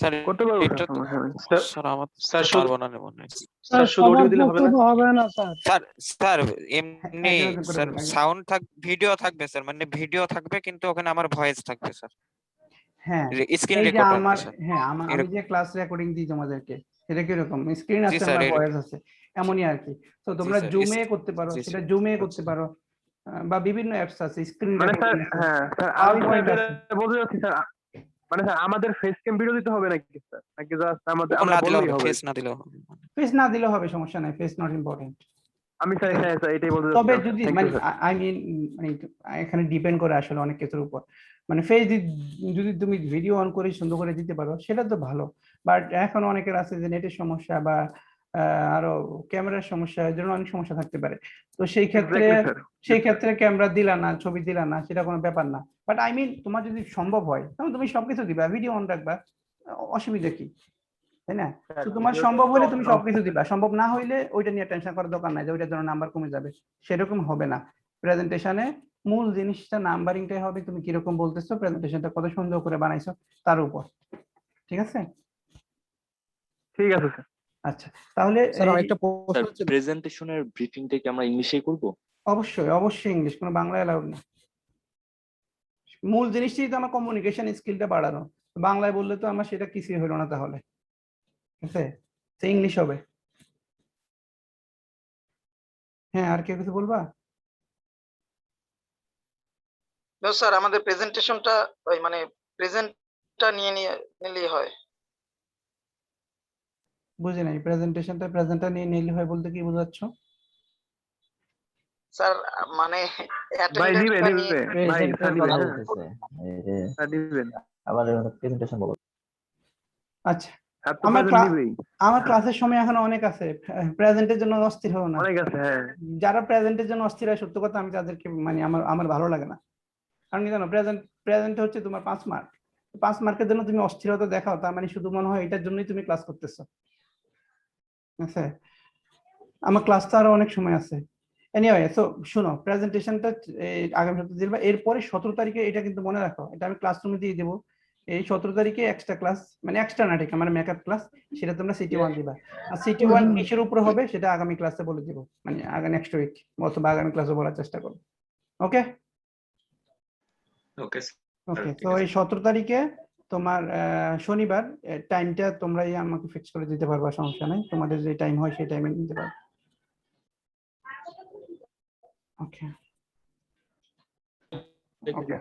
স্যার করতে পারবো এটা স্যার, সমস্যা নেই। স্যার আমার স্যার পারবো না মনে হয়। স্যার শুধু অডিও দিলে হবে না? হবে না স্যার। স্যার স্যার এমনি হ্যাঁ, এরকম করে স্যার বলো। সাউন্ড ভিডিও থাকবে স্যার, মানে ভিডিও থাকবে কিন্তু ওখানে আমার ভয়েস থাকবে স্যার, হ্যাঁ, স্ক্রিন এই যে রেকর্ড আমার, স্যার। হ্যাঁ আমি যে ক্লাস রেকর্ডিং দিই তোমাদেরকে, এটা কিরকম স্ক্রিন জি আছে স্যার, আমার ভয়েস আছে, এমনই আর কি। তো তোমরা স্যার, জুমে করতে পারো, জি সেটা স্যার, জুমে আচ্ছা। করতে পারো, বা বিভিন্ন অ্যাপস আছে স্ক্রিন মানে স্যার, রেকর্ডিং আছে, হ্যাঁ স্যার আমি PowerPoint স্যার আছে। বলতে চাচ্ছি স্যার, মানে স্যার আমাদের ফেস ক্যাম ভিডিও দিতে হবে নাকি স্যার, নাকি জাস্ট আমাদের ও আমরা না দিলেও বললেই হবে, হবে? ফেস না দিলেও হবে। ফেস না দিলেও হবে, সমস্যা নাই, ফেস নট ইম্পর্টেন্ট। আমি স্যার, হ্যাঁ স্যার এটাই বলতে তবে চাচ্ছিলাম। যদি থ্যাংক মানে ইউ স্যার। আই মিন মানে এখানে ডিপেন্ড করে আসলে অনেক কিছুর উপর। মানে ফেস যদি তুমি ভিডিও অন করে সুন্দর করে দিতে পারো সেটা তো ভালো, বাট এখন অনেকের আছে যে নেটের সমস্যা বা আরো ক্যামেরার সমস্যা, এর জন্য অনেক সমস্যা থাকতে পারে। তো সেই ক্ষেত্রে ক্যামেরা দিলা না, ছবি দিলা না, সেটা কোনো ব্যাপার না। বাট আই মিন তোমার যদি সম্ভব হয় তখন তুমি সবকিছু দিবা, ভিডিও অন রাখবা, অসুবিধা কি, তাই না? তো তোমার সম্ভব হলে তুমি সবকিছু দিবা, সম্ভব না হইলে ওইটা নিয়ে টেনশন করার দরকার নাই যে ওইটার জন্য নাম্বার কমে যাবে, সেরকম হবে না। প্রেজেন্টেশনে মূল জিনিসটা নাম্বারিংটাই হবে, তুমি কিরকম বলতেছো, প্রেজেন্টেশনটা কত সুন্দর করে বানাইছো তার উপর। ঠিক আছে? ঠিক আছে স্যার। আচ্ছা, তাহলে স্যার আরেকটা প্রশ্ন হচ্ছে, প্রেজেন্টেশনের ব্রিফিংটা কি আমরা ইংলিশেই করব? অবশ্যই অবশ্যই ইংলিশ, কোনো বাংলা অ্যালাউড না। মূল জিনিসটাই তো আমার কমিউনিকেশন স্কিলটা বাড়ানো, বাংলায় বললে তো আমার সেটা কিছুই হলো না তাহলে। ঠিক আছে, সে ইংলিশ হবে। হ্যাঁ, আর কেউ কিছু বলবা? স্যার আমাদের প্রেজেন্টেশনটা ওই মানে প্রেজেন্টটা নিলেই হয়। বুঝি নাই, প্রেজেন্টটা নিয়ে নিলে হয় বলতে কি বোঝাচ্ছ? স্যার মানে ভাই নিবে অ্যাটেন্ডেন্সটা নিয়ে নিবে ভাই স্যার নিবে, হ্যাঁ স্যার নিবেন, আচ্ছা, স্যার তো আমার প্রেজেন্ট নিবেই, আমার ক্লাসের সময় এখনো অনেক আছে, প্রেজেন্টের জন্য অস্থির হও না। অনেক আছে, হ্যাঁ যারা প্রেজেন্টের জন্য অস্থির হয়, সত্য কথা আমি তাদেরকে মানে আমার ভালো লাগে না। কারণ কি জানো, প্রেজেন্ট হচ্ছে তোমার 5 মার্ক। 5 মার্কের জন্য তুমি অস্থিরতা দেখাও, তার মানে শুধু মনে হয় এটার জন্যই তুমি ক্লাস করতেছো। আচ্ছা, আমার ক্লাস তো আরো অনেক সময় আছে। এনিওয়ে, সো শুনো, প্রেজেন্টেশনটা আগামী সপ্তাহে দিবা। এরপরে 17 তারিখে, এটা কিন্তু মনে রাখো, এটা আমি ক্লাসরুমে দিয়ে দেবো। এই 17 তারিখে এক্সট্রা ক্লাস, মানে এক্সট্রা না, ঠিক মানে মেকআপ ক্লাস, সেটা তোমরা সিটি 1 দিবা। আর সিটি 1 কিসের উপরে হবে সেটা আগামী ক্লাসে বলে দিব, মানে নেক্সট উইক অথবা আগামী ক্লাসে বলার চেষ্টা করব। ওকে ওকে ওকে, ঠিক তো আছে। এই 17 তারিখে তোমার শনিবার টাইমটা তোমরাই আমাকে ফিক্স করে দিতে পারবা, সমস্যা নাই। তোমাদের যে টাইম হয় সেই টাইমে দিতে পারবে। ওকে ওকে।